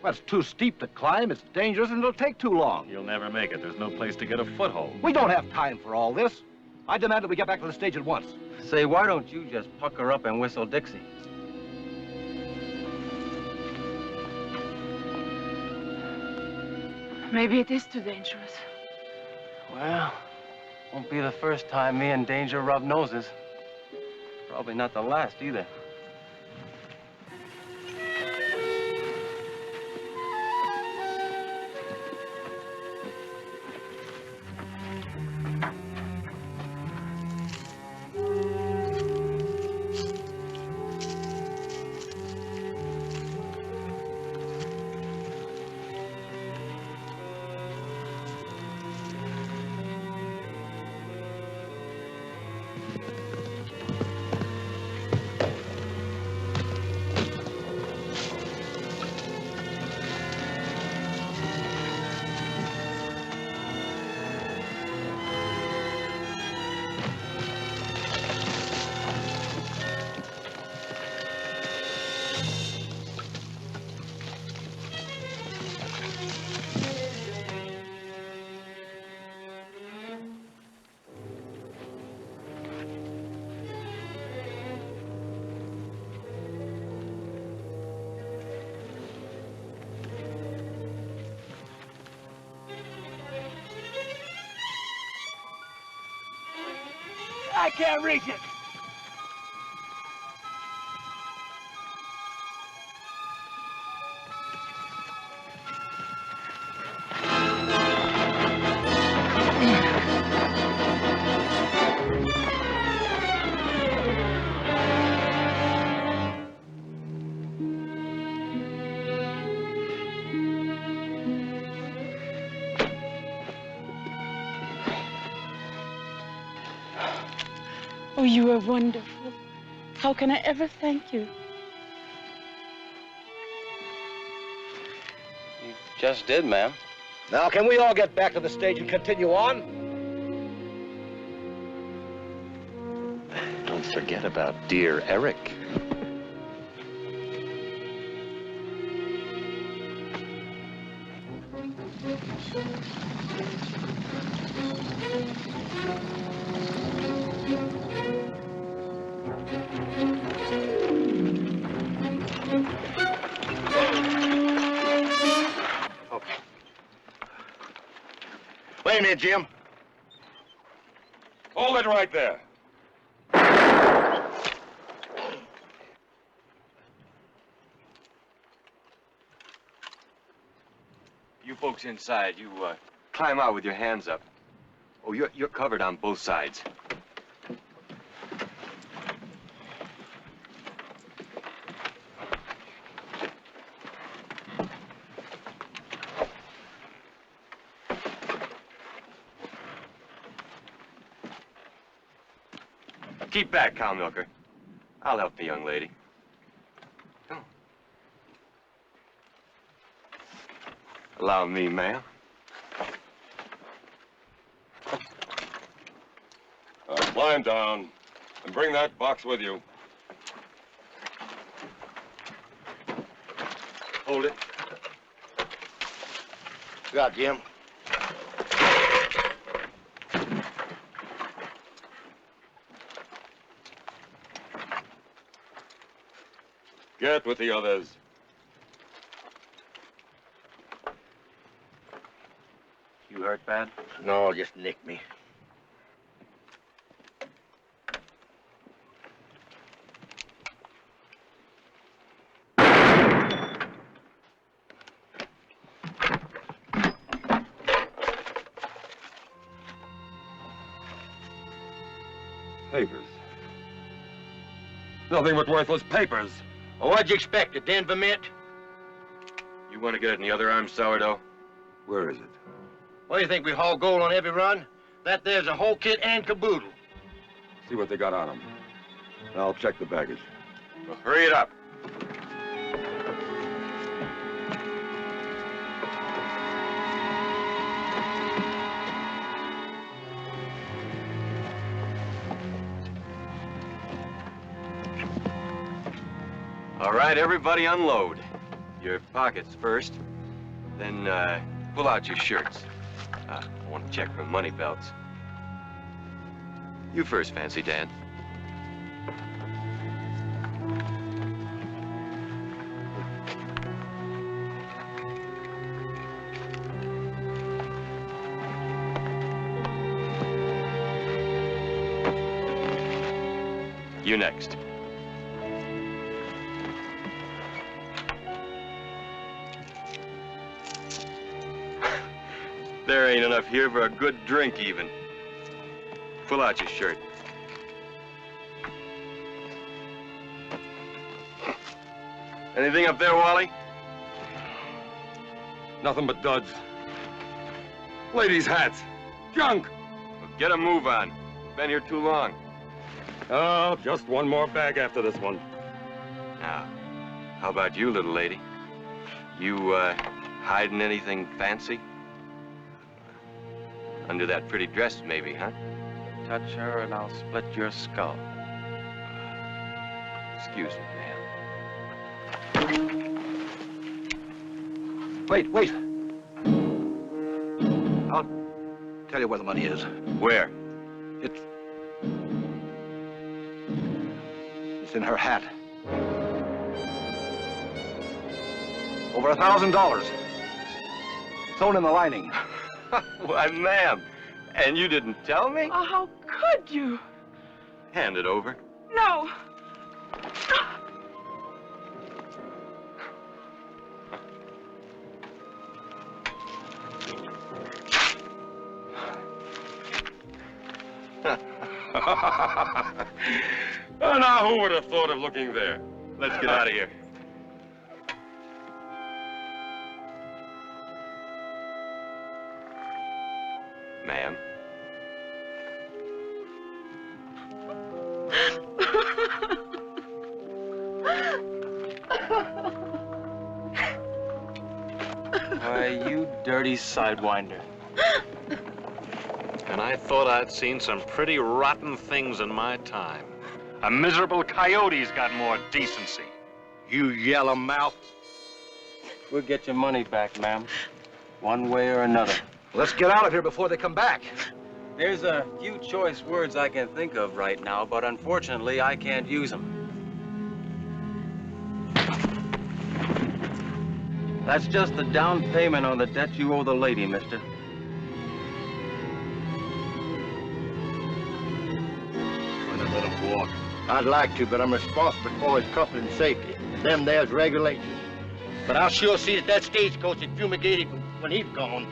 That's too steep to climb. It's dangerous and it'll take too long. You'll never make it. There's no place to get a foothold. We don't have time for all this. I demand that we get back to the stage at once. Say, why don't you just pucker up and whistle Dixie? Maybe it is too dangerous. Well, won't be the first time me and Danger rub noses. Probably not the last either. I can't reach it. Oh, you are wonderful. How can I ever thank you? You just did, ma'am. Now, can we all get back to the stage and continue on? Don't forget about dear Eric. Wait a minute, Jim. Hold it right there. You folks inside, you climb out with your hands up. Oh, you're covered on both sides. Keep back, cow milker. I'll help the young lady. Come. Allow me, ma'am. Climb down and bring that box with you. Hold it. Got Jim. Get with the others. You hurt bad? No, just nicked me. Papers. Nothing but worthless papers. Well, what'd you expect, a Denver Mint? You want to get it in the other arm, sourdough? Where is it? What do you think, we haul gold on every run? That there's a whole kit and caboodle. See what they got on them. I'll check the baggage. Well, hurry it up. All right, everybody unload. Your pockets first, then pull out your shirts. I want to check for money belts. You first, Fancy Dan. You next. There ain't enough here for a good drink, even. Pull out your shirt. Anything up there, Wally? Nothing but duds. Ladies' hats. Junk. Well, get a move on. Been here too long. Oh, just one more bag after this one. Now, how about you, little lady? You, hiding anything fancy? Under that pretty dress, maybe, huh? Touch her and I'll split your skull. Excuse me, ma'am. Wait. I'll tell you where the money is. Where? It's in her hat. Over $1,000. Sewn in the lining. Why, ma'am, and you didn't tell me? Oh, how could you? Hand it over. No. Oh, now, who would have thought of looking there? Let's get out of here. Ma'am. Why, you dirty sidewinder. And I thought I'd seen some pretty rotten things in my time. A miserable coyote's got more decency. You yellow mouth. We'll get your money back, ma'am. One way or another. Let's get out of here before they come back. There's a few choice words I can think of right now, but unfortunately, I can't use them. That's just the down payment on the debt you owe the lady, mister. let him walk. I'd like to, but I'm responsible for his comfort and safety. Them there's regulations. But I'll sure see that that stagecoach is fumigated when he's gone.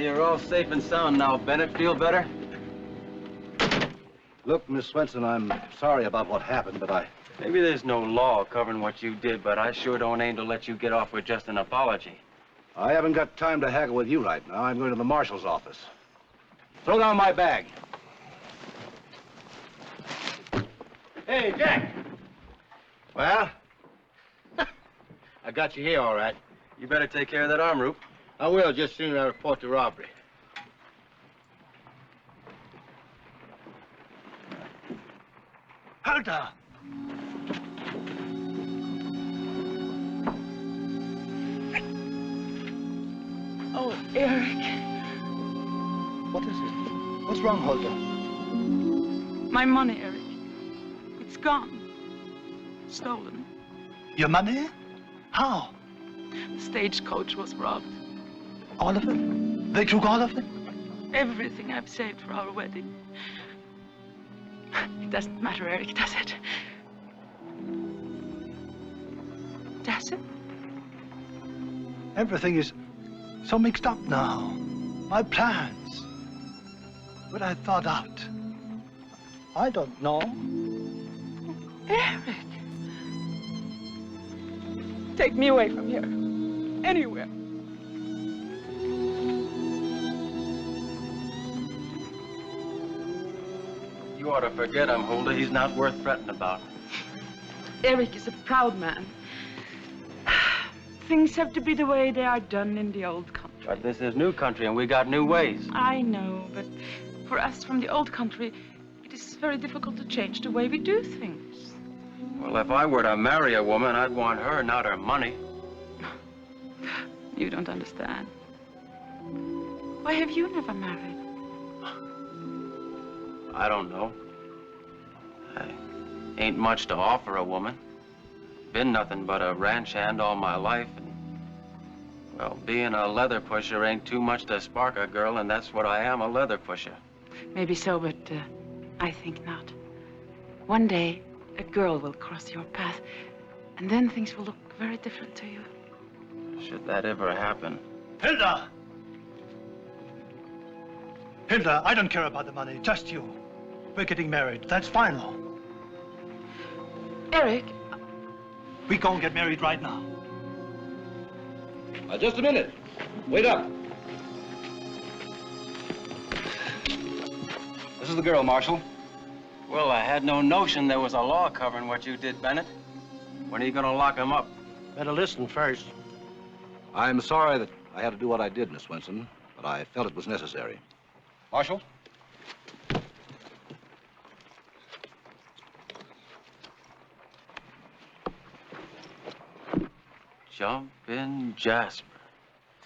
You're all safe and sound now, Bennett. Feel better? Look, Miss Swenson, I'm sorry about what happened, but Maybe there's no law covering what you did, but I sure don't aim to let you get off with just an apology. I haven't got time to haggle with you right now. I'm going to the marshal's office. Throw down my bag. Hey, Jack. Well? I got you here, all right. You better take care of that arm, Roop. I will, just soon as I report the robbery. Hilda! Oh, Eric. What is it? What's wrong, Hulda? My money, Eric. It's gone. Stolen. Your money? How? The stagecoach was robbed. All of it? They took all of it? Everything I've saved for our wedding. It doesn't matter, Eric, does it? Does it? Everything is so mixed up now. My plans. What I thought out. I don't know. Eric! Take me away from here. Anywhere. You ought to forget him, Hulda. He's not worth fretting about. Eric is a proud man. Things have to be the way they are done in the old country. But this is new country, and we got new ways. I know, but for us from the old country, it is very difficult to change the way we do things. Well, if I were to marry a woman, I'd want her, not her money. You don't understand. Why have you never married? I don't know. I ain't much to offer a woman. Been nothing but a ranch hand all my life. And, well, being a leather pusher ain't too much to spark a girl, and that's what I am, a leather pusher. Maybe so, but I think not. One day, a girl will cross your path, and then things will look very different to you. Should that ever happen? Hilda! Hilda, I don't care about the money, just you. We're getting married. That's final. Eric. We gonna get married right now. Just a minute. Wait up. This is the girl, Marshal. Well, I had no notion there was a law covering what you did, Bennett. When are you gonna lock him up? Better listen first. I'm sorry that I had to do what I did, Miss Swenson, but I felt it was necessary. Marshal? Jumpin' Jasper.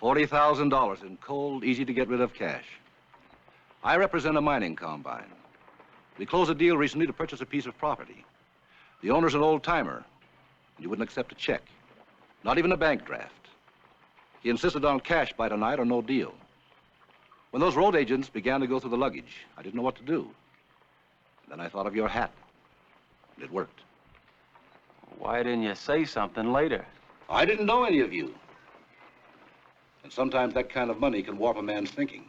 $40,000 in cold, easy-to-get-rid-of cash. I represent a mining combine. We closed a deal recently to purchase a piece of property. The owner's an old-timer, and he wouldn't accept a check, not even a bank draft. He insisted on cash by tonight or no deal. When those road agents began to go through the luggage, I didn't know what to do. Then I thought of your hat, and it worked. Why didn't you say something later? I didn't know any of you. And sometimes that kind of money can warp a man's thinking.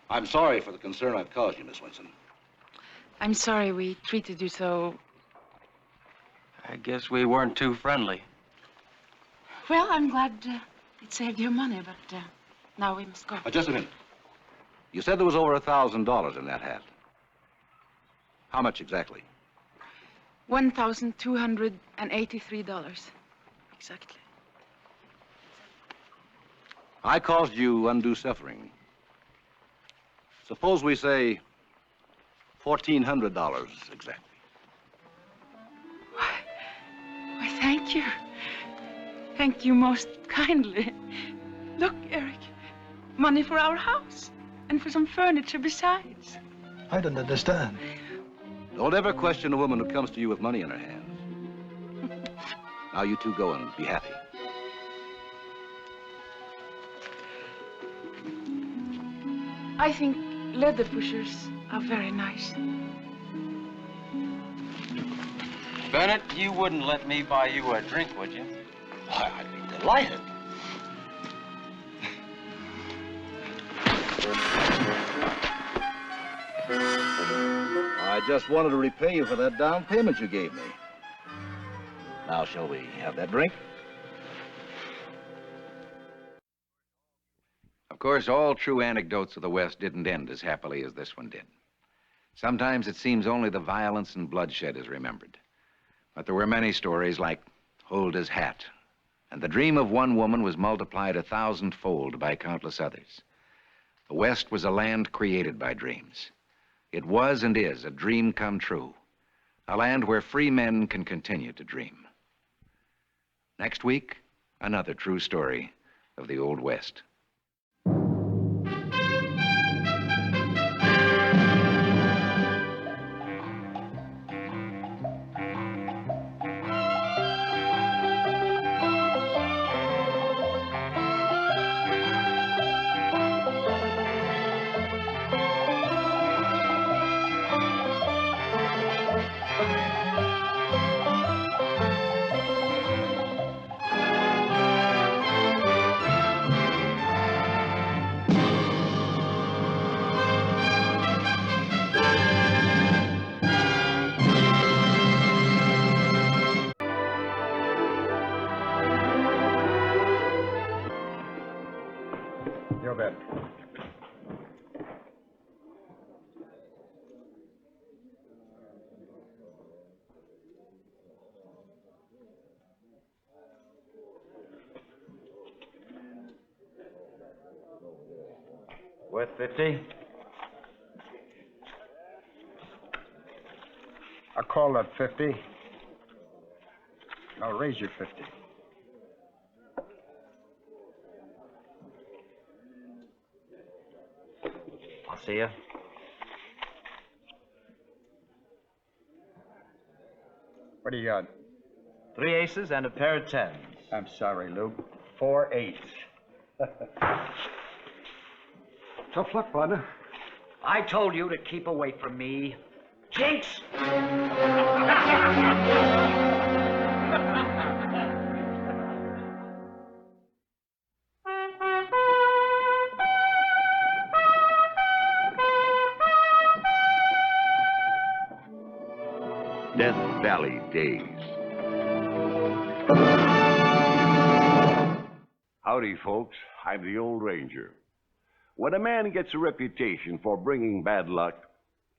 I'm sorry for the concern I've caused you, Miss Winston. I'm sorry we treated you so... I guess we weren't too friendly. Well, I'm glad it saved your money, but now we must go. Just a minute. You said there was over $1,000 in that hat. How much exactly? $1,283. Exactly. I caused you undue suffering. Suppose we say $1,400 exactly. Why, thank you. Thank you most kindly. Look, Eric, money for our house and for some furniture besides. I don't understand. Don't ever question a woman who comes to you with money in her hands. Now you two go and be happy. I think leather pushers are very nice. Bennett, you wouldn't let me buy you a drink, would you? Why, I'd be delighted. I just wanted to repay you for that down payment you gave me. Now, shall we have that drink? Of course, all true anecdotes of the West didn't end as happily as this one did. Sometimes it seems only the violence and bloodshed is remembered. But there were many stories like Huldah's hat, and the dream of one woman was multiplied 1,000-fold by countless others. The West was a land created by dreams. It was and is a dream come true, a land where free men can continue to dream. Next week, another true story of the Old West. Your bet. Worth 50? I'll call that 50. I'll raise you 50. I'll see you. What do you got? 3 aces and a pair of 10s. I'm sorry, Luke. 4 8s. Tough luck, partner. I told you to keep away from me. Jinx! Death Valley Days. Howdy, folks. I'm the Old Ranger. When a man gets a reputation for bringing bad luck,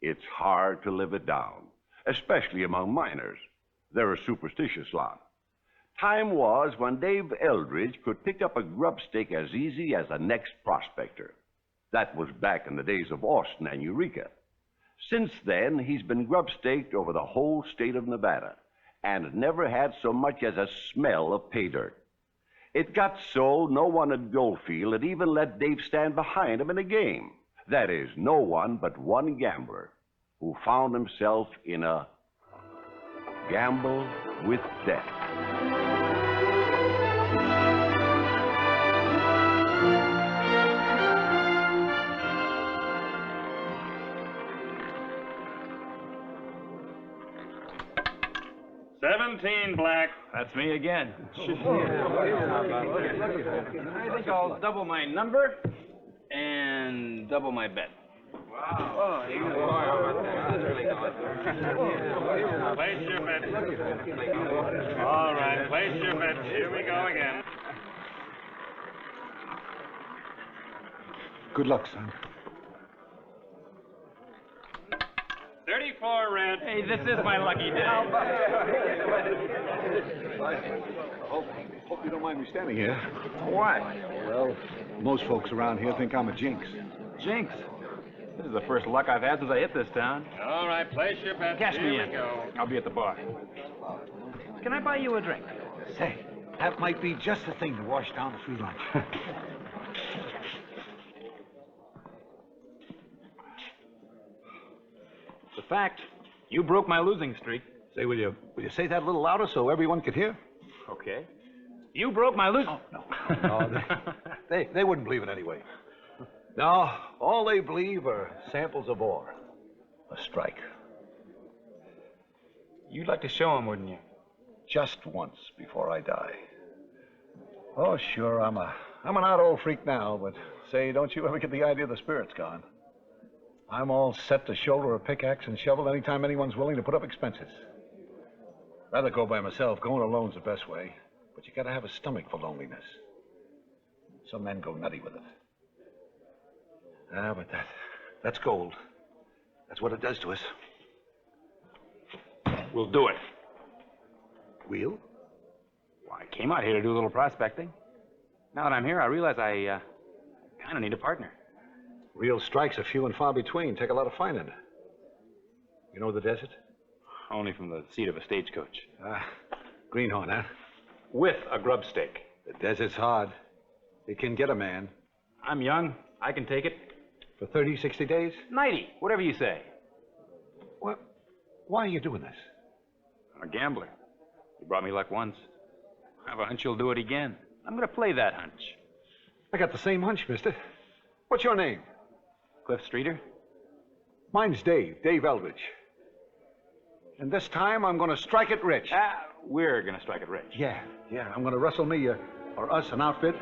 it's hard to live it down, especially among miners. They're a superstitious lot. Time was when Dave Eldridge could pick up a grub stake as easy as the next prospector. That was back in the days of Austin and Eureka. Since then, he's been grub staked over the whole state of Nevada and never had so much as a smell of pay dirt. It got so no one at Goldfield had even let Dave stand behind him in a game. That is, no one but one gambler who found himself in a gamble with death. Black. That's me again. I think I'll double my number and double my bet. Wow. Place your bet. All right, place your bet. Here we go again. Good luck, son. 34 red. Hey, this is my lucky day. Hope you don't mind me standing here. What? Well, most folks around here think I'm a jinx. Jinx? This is the first luck I've had since I hit this town. All right, place your bets. Cash me Here in. we go. I'll be at the bar. Can I buy you a drink? Say, that might be just the thing to wash down a free lunch. It's a fact. You broke my losing streak. Say, will you say that a little louder so everyone could hear? Okay. You broke my losing... Oh, no. No, they wouldn't believe it anyway. No, all they believe are samples of ore. A strike. You'd like to show them, wouldn't you? Just once before I die. Oh, sure, I'm an odd old freak now, but say, don't you ever get the idea the spirit's gone. I'm all set to shoulder a pickaxe and shovel anytime anyone's willing to put up expenses. Rather go by myself. Going alone's the best way. But you gotta have a stomach for loneliness. Some men go nutty with it. Ah, but that's gold. That's what it does to us. We'll do it. We'll? Well, I came out here to do a little prospecting. Now that I'm here, I realize I kind of need a partner. Real strikes are few and far between. Take a lot of finding. You know the desert? Only from the seat of a stagecoach. Ah, greenhorn, huh? With a grub stake. The desert's hard. It can get a man. I'm young. I can take it. For 30, 60 days? 90, whatever you say. What? Why are you doing this? I'm a gambler. You brought me luck once. I have a hunch you'll do it again. I'm going to play that hunch. I got the same hunch, mister. What's your name? Cliff Streeter? Mine's Dave Eldridge. And this time I'm going to strike it rich. We're going to strike it rich. Yeah. I'm going to rustle me or us an outfit.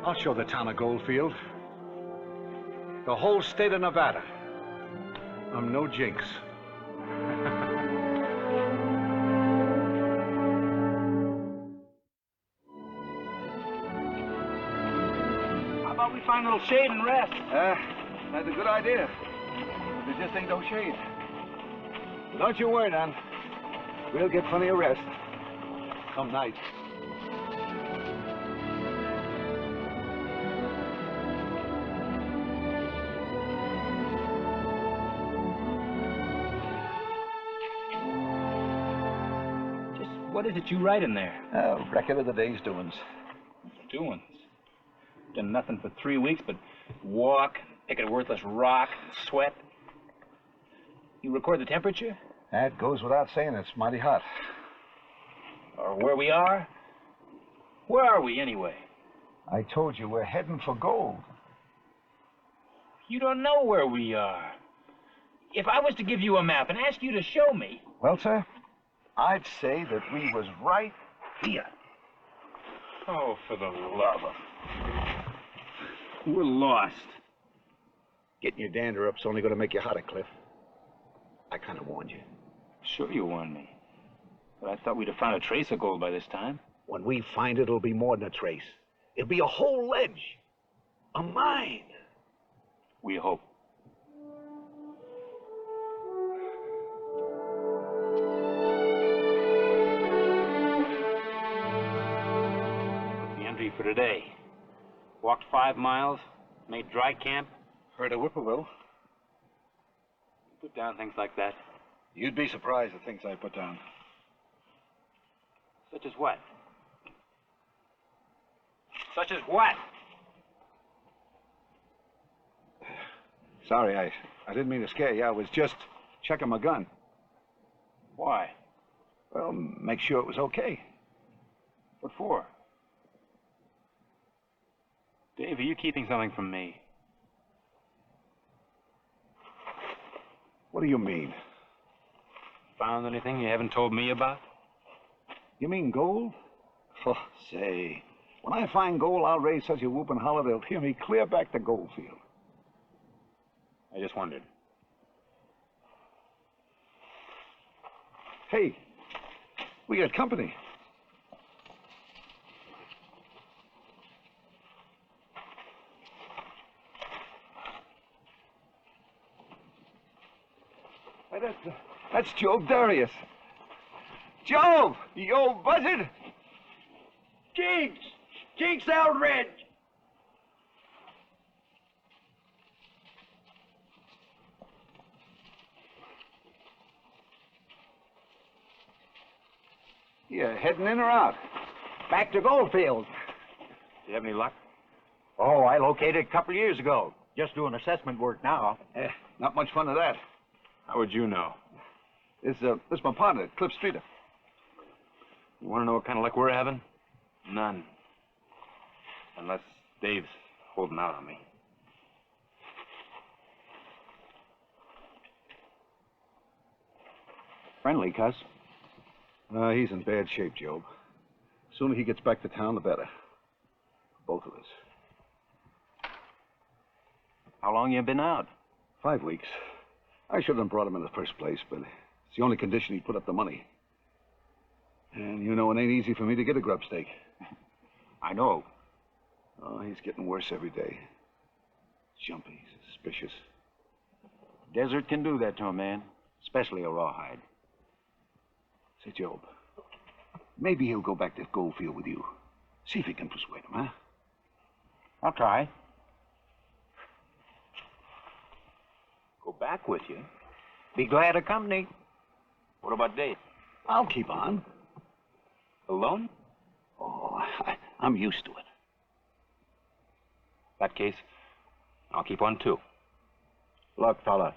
I'll show the town of Goldfield. The whole state of Nevada. I'm no jinx. How about we find a little shade and rest? That's a good idea. There just ain't no shade. But don't you worry, Don. We'll get plenty of rest. Some night. What is it you write in there? A record of the day's doings. Doings? Done nothing for 3 weeks but walk, pick a worthless rock, and sweat. You record the temperature? That goes without saying. It's mighty hot. Or where we are? Where are we, anyway? I told you we're heading for gold. You don't know where we are. If I was to give you a map and ask you to show me... Well, sir, I'd say that we was right here. Oh, for the love of... We're lost. Getting your dander up's only going to make you hotter, Cliff. I kind of warned you. Sure you warned me. But I thought we'd have found a trace of gold by this time. When we find it, it'll be more than a trace. It'll be a whole ledge. A mine. We hope. The entry for today. Walked 5 miles, made dry camp. Heard of Whippoorwill. Put down things like that. You'd be surprised at things I put down. Such as what? Such as what? Sorry, I didn't mean to scare you. I was just checking my gun. Why? Well, make sure it was okay. What for? Dave, are you keeping something from me? What do you mean? Found anything you haven't told me about? You mean gold? Oh, say, when I find gold, I'll raise such a whoop and holler they'll hear me clear back to Goldfield. I just wondered. Hey, we got company. Hey, that's Job Darius. Job, you old buzzard. Jinx Eldridge. You heading in or out? Back to Goldfield. Do you have any luck? Oh, I located it a couple of years ago. Just doing assessment work now. Not much fun of that. How would you know? This my partner, Cliff Streeter. You want to know what kind of luck we're having? None. Unless Dave's holding out on me. Friendly, cuss. He's in bad shape, Job. The sooner he gets back to town, the better. Both of us. How long you been out? 5 weeks. I shouldn't have brought him in the first place, but it's the only condition he put up the money. And you know it ain't easy for me to get a grub stake. I know. Oh, he's getting worse every day. Jumpy, suspicious. Desert can do that to a man, especially a rawhide. Say, Job, maybe he'll go back to Goldfield with you. See if you can persuade him, huh? I'll try. Go back with you? Be glad of company. What about Dave? I'll keep on. Alone? Oh, I'm used to it. In that case, I'll keep on too. Look, fella,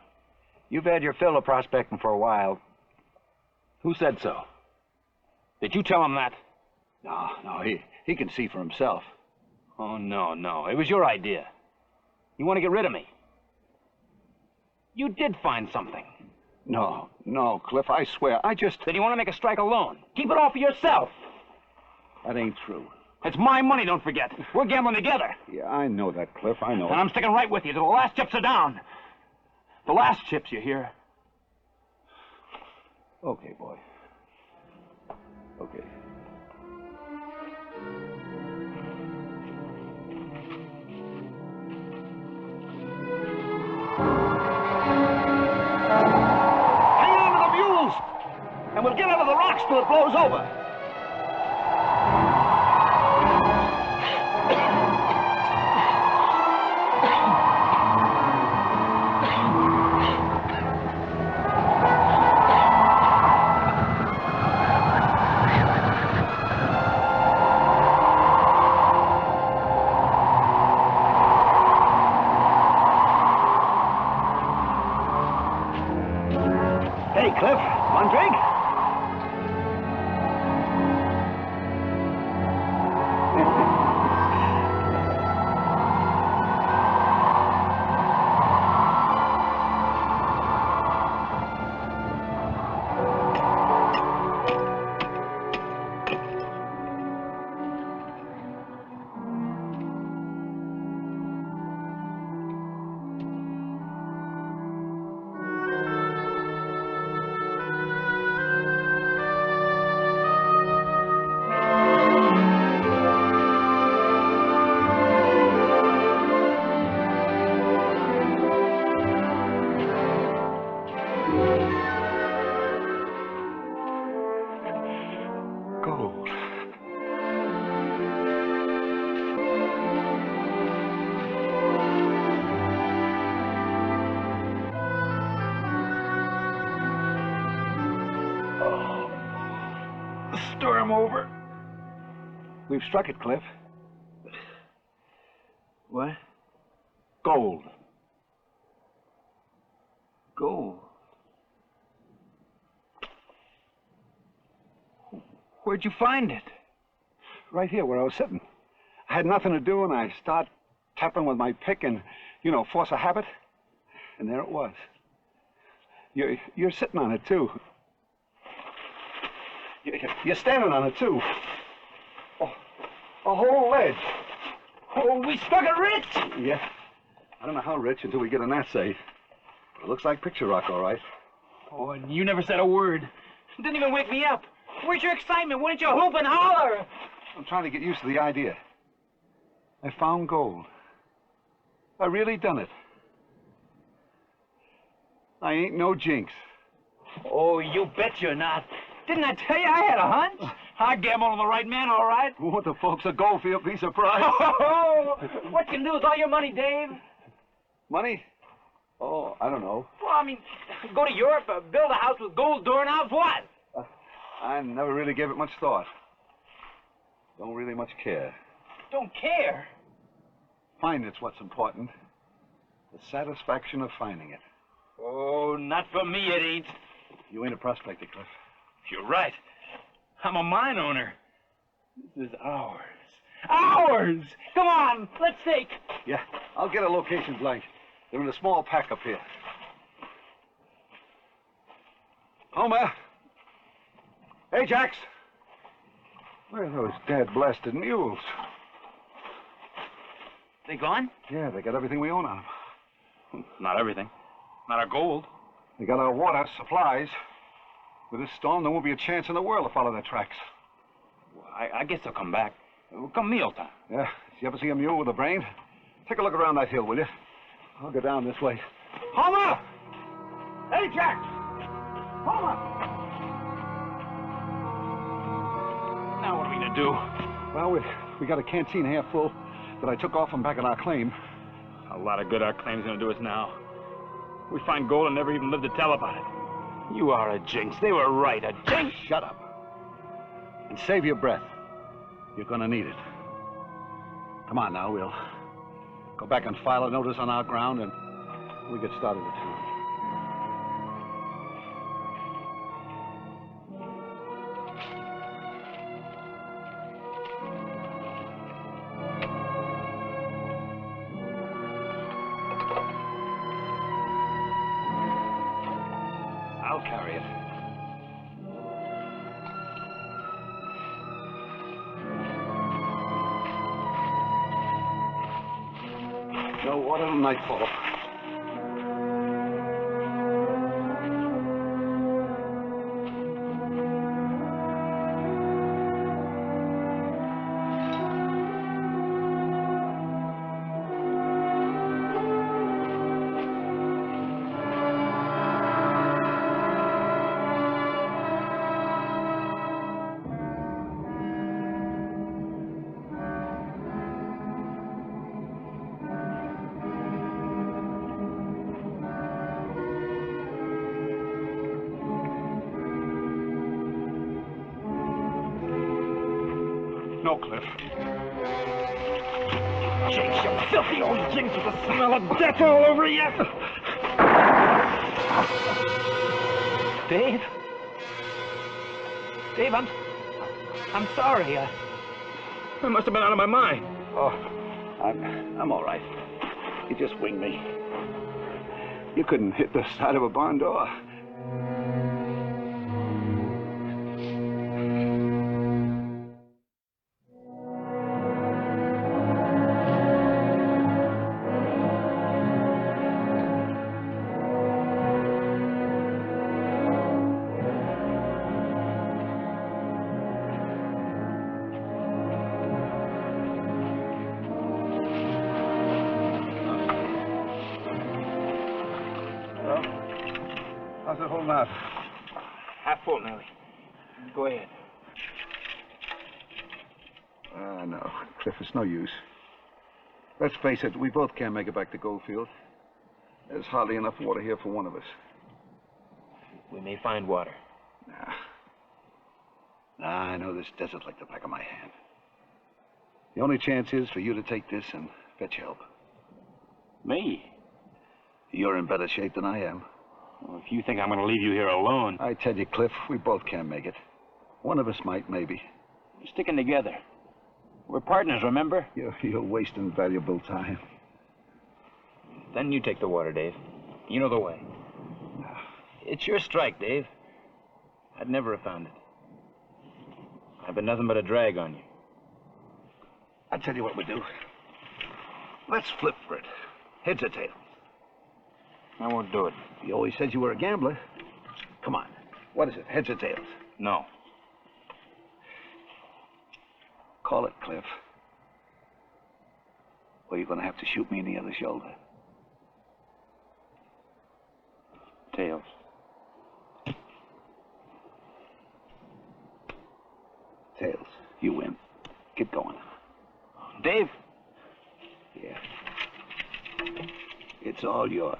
you've had your fill of prospecting for a while. Who said so? Did you tell him that? No, he can see for himself. Oh, no. It was your idea. You want to get rid of me. You did find something. No, Cliff, I swear, Then you want to make a strike alone. Keep it all for yourself. That ain't true. It's my money, don't forget. We're gambling together. Yeah, I know that, Cliff, I know. And I'm sticking right with you till the last chips are down. The last chips, you hear? Okay, boy. Okay. Hang on to the mules, and we'll get under the rocks till it blows over. Hey, Cliff, one drink? Gold. The storm over. We've struck it, Cliff. What? Gold. Gold. Where'd you find it? Right here where I was sitting. I had nothing to do, and I start tapping with my pick and, force a habit. And there it was. You're sitting on it, too. You're standing on it, too. Oh, a whole ledge. Oh, we struck it rich! Yeah. I don't know how rich until we get an assay. But it looks like picture rock, all right. Oh, and you never said a word. Didn't even wake me up. Where's your excitement? Why didn't you hoop and holler? I'm trying to get used to the idea. I found gold. I really done it. I ain't no jinx. Oh, you bet you're not. Didn't I tell you I had a hunch? I gambled on the right man, all right. Won't the folks of Goldfield be surprised? Oh, what can do with all your money, Dave? Money? Oh, I don't know. Well, I mean, go to Europe, build a house with gold doorknobs, what? I never really gave it much thought. Don't really much care. Don't care? Find it's what's important. The satisfaction of finding it. Oh, not for me, it ain't. You ain't a prospector, Cliff. You're right. I'm a mine owner. This is ours. Ours! Come on, let's take. Yeah, I'll get a location blank. They're in a small pack up here. Homer! Hey, Jax! Where are those dad-blasted mules? They gone? Yeah, they got everything we own on them. Not everything. Not our gold. They got our water, supplies. With this storm, there won't be a chance in the world to follow their tracks. Well, I guess they'll come back. Come mealtime. Yeah, you ever see a mule with a brain? Take a look around that hill, will you? I'll go down this way. Homer! Hey, Jack! Homer! Now what are we gonna do? Well, we got a canteen half full that I took off from back at our claim. A lot of good our claim's gonna do us now. We find gold and never even live to tell about it. You are a jinx. They were right, a jinx. Shut up. And save your breath. You're gonna need it. Come on now, we'll go back and file a notice on our ground and we get started at town. I'll carry it. No water till nightfall. No, Cliff. Jinx, you filthy old jinx with the smell of death all over you. Dave? Dave, I'm sorry. I must have been out of my mind. Oh, I'm all right. You just winged me. You couldn't hit the side of a barn door. How's it holding out? Half full, Nellie. Go ahead. No, Cliff, it's no use. Let's face it, we both can't make it back to Goldfield. There's hardly enough water here for one of us. We may find water. Nah, I know this desert like the back of my hand. The only chance is for you to take this and fetch help. Me? You're in better shape than I am. Well, if you think I'm going to leave you here alone... I tell you, Cliff, we both can't make it. One of us might, maybe. We're sticking together. We're partners, remember? You're wasting valuable time. Then you take the water, Dave. You know the way. It's your strike, Dave. I'd never have found it. I've been nothing but a drag on you. I tell you what we do. Let's flip for it. Heads or tails? I won't do it. You always said you were a gambler. Come on. What is it, heads or tails? No. Call it, Cliff. Or you're going to have to shoot me in the other shoulder. Tails. Tails. You win. Get going. Dave? Yeah. It's all yours.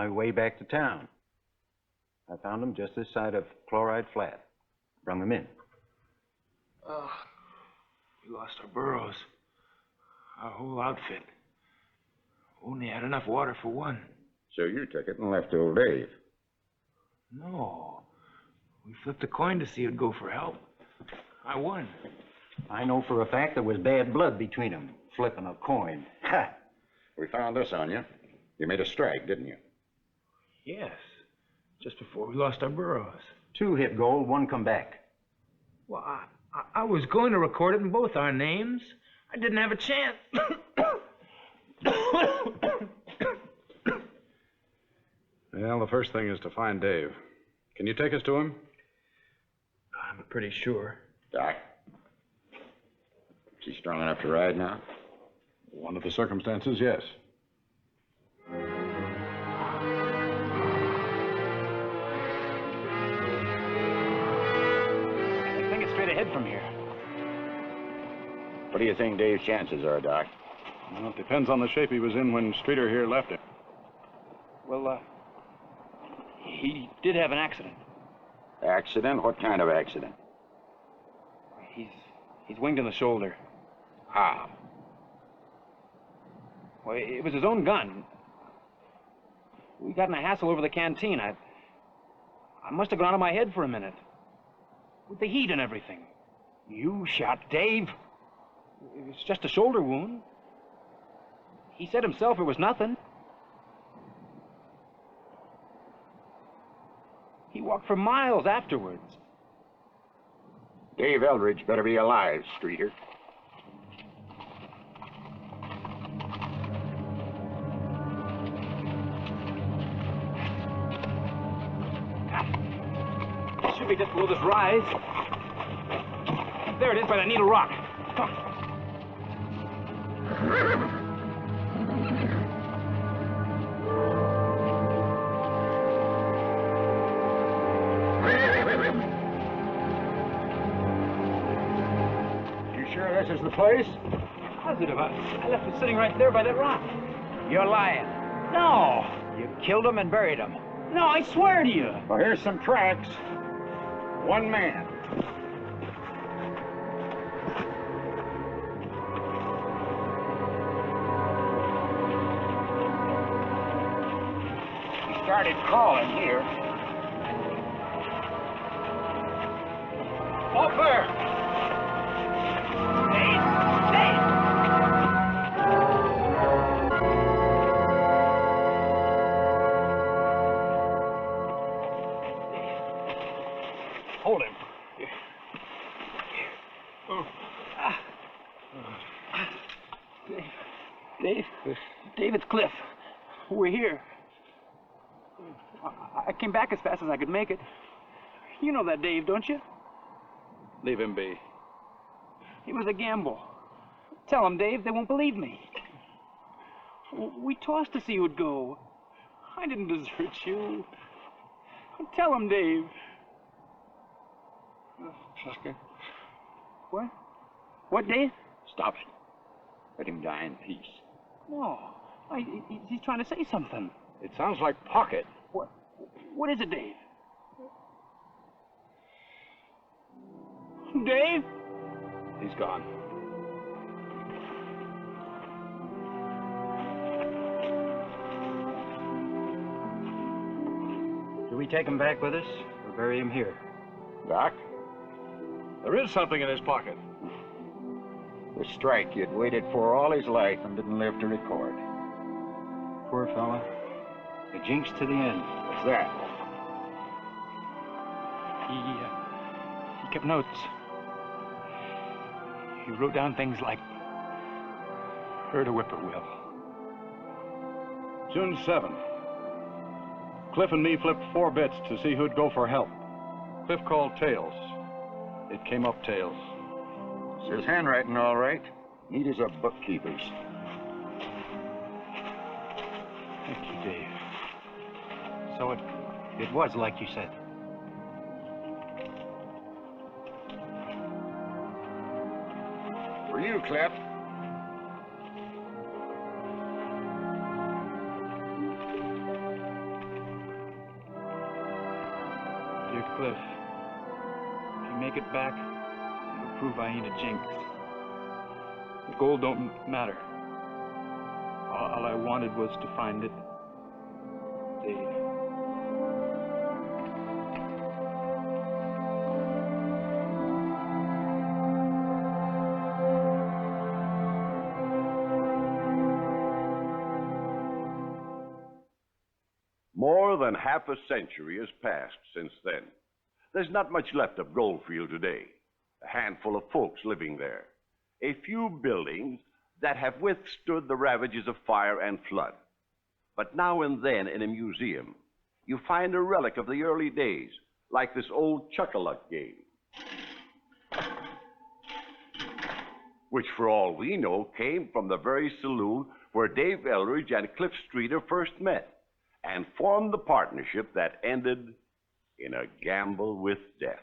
my way back to town. I found them just this side of Chloride Flat. Brung them in. Oh, we lost our burros. Our whole outfit. Only had enough water for one. So you took it and left old Dave. No. We flipped a coin to see who'd go for help. I won. I know for a fact there was bad blood between them, flipping a coin. Ha! We found this on you. You made a strike, didn't you? Yes. Just before we lost our burros. 2 hit gold, 1 come back. Well, I was going to record it in both our names. I didn't have a chance. Well, the first thing is to find Dave. Can you take us to him? I'm pretty sure. Doc? Is he strong enough to ride now? Under the circumstances, yes. I think it's straight ahead from here. What do you think Dave's chances are, Doc? Well, it depends on the shape he was in when Streeter here left him. Well, he did have an accident. Accident? What kind of accident? He's winged in the shoulder. How? Well, it was his own gun. We got in a hassle over the canteen. I must have gone out of my head for a minute. With the heat and everything. You shot Dave? It was just a shoulder wound. He said himself it was nothing. He walked for miles afterwards. Dave Eldridge better be alive, Streeter. It should be just below this rise. There it is by the Needle Rock. Come on. You sure this is the place? Positive. I left it sitting right there by that rock. You're lying. No. You killed him and buried him. No, I swear to you. Well, here's some tracks. One man. He started crawling here. Up there. Hold him. Dave, it's Cliff. We're here. I came back as fast as I could make it. You know that Dave, don't you? Leave him be. It was a gamble. Tell him, Dave, they won't believe me. We tossed to see who'd go. I didn't desert you. Tell him, Dave. Tucker. What? What, Dave? Stop it. Let him die in peace. No. He's trying to say something. It sounds like Pocket. What is it, Dave? Dave? He's gone. Do we take him back with us or bury him here? Doc? There is something in his pocket. The strike he'd waited for all his life and didn't live to record. Poor fella. A jinx to the end. What's that? He kept notes. He wrote down things like, heard a whippoorwill. June 7th. Cliff and me flipped 4 bits to see who'd go for help. Cliff called tails. It came up tails. It's his handwriting, all right. Neat as a bookkeeper's. Thank you, Dave. So it was like you said. For you, Cliff. Dear Cliff, if you make it back, it'll prove I ain't a jinx. The gold don't matter. All I wanted was to find it. Dave. More than half a century has passed since then. There's not much left of Goldfield today. A handful of folks living there. A few buildings that have withstood the ravages of fire and flood. But now and then in a museum, you find a relic of the early days, like this old Chuck-a-Luck game. Which, for all we know, came from the very saloon where Dave Eldridge and Cliff Streeter first met and formed the partnership that ended in a gamble with death.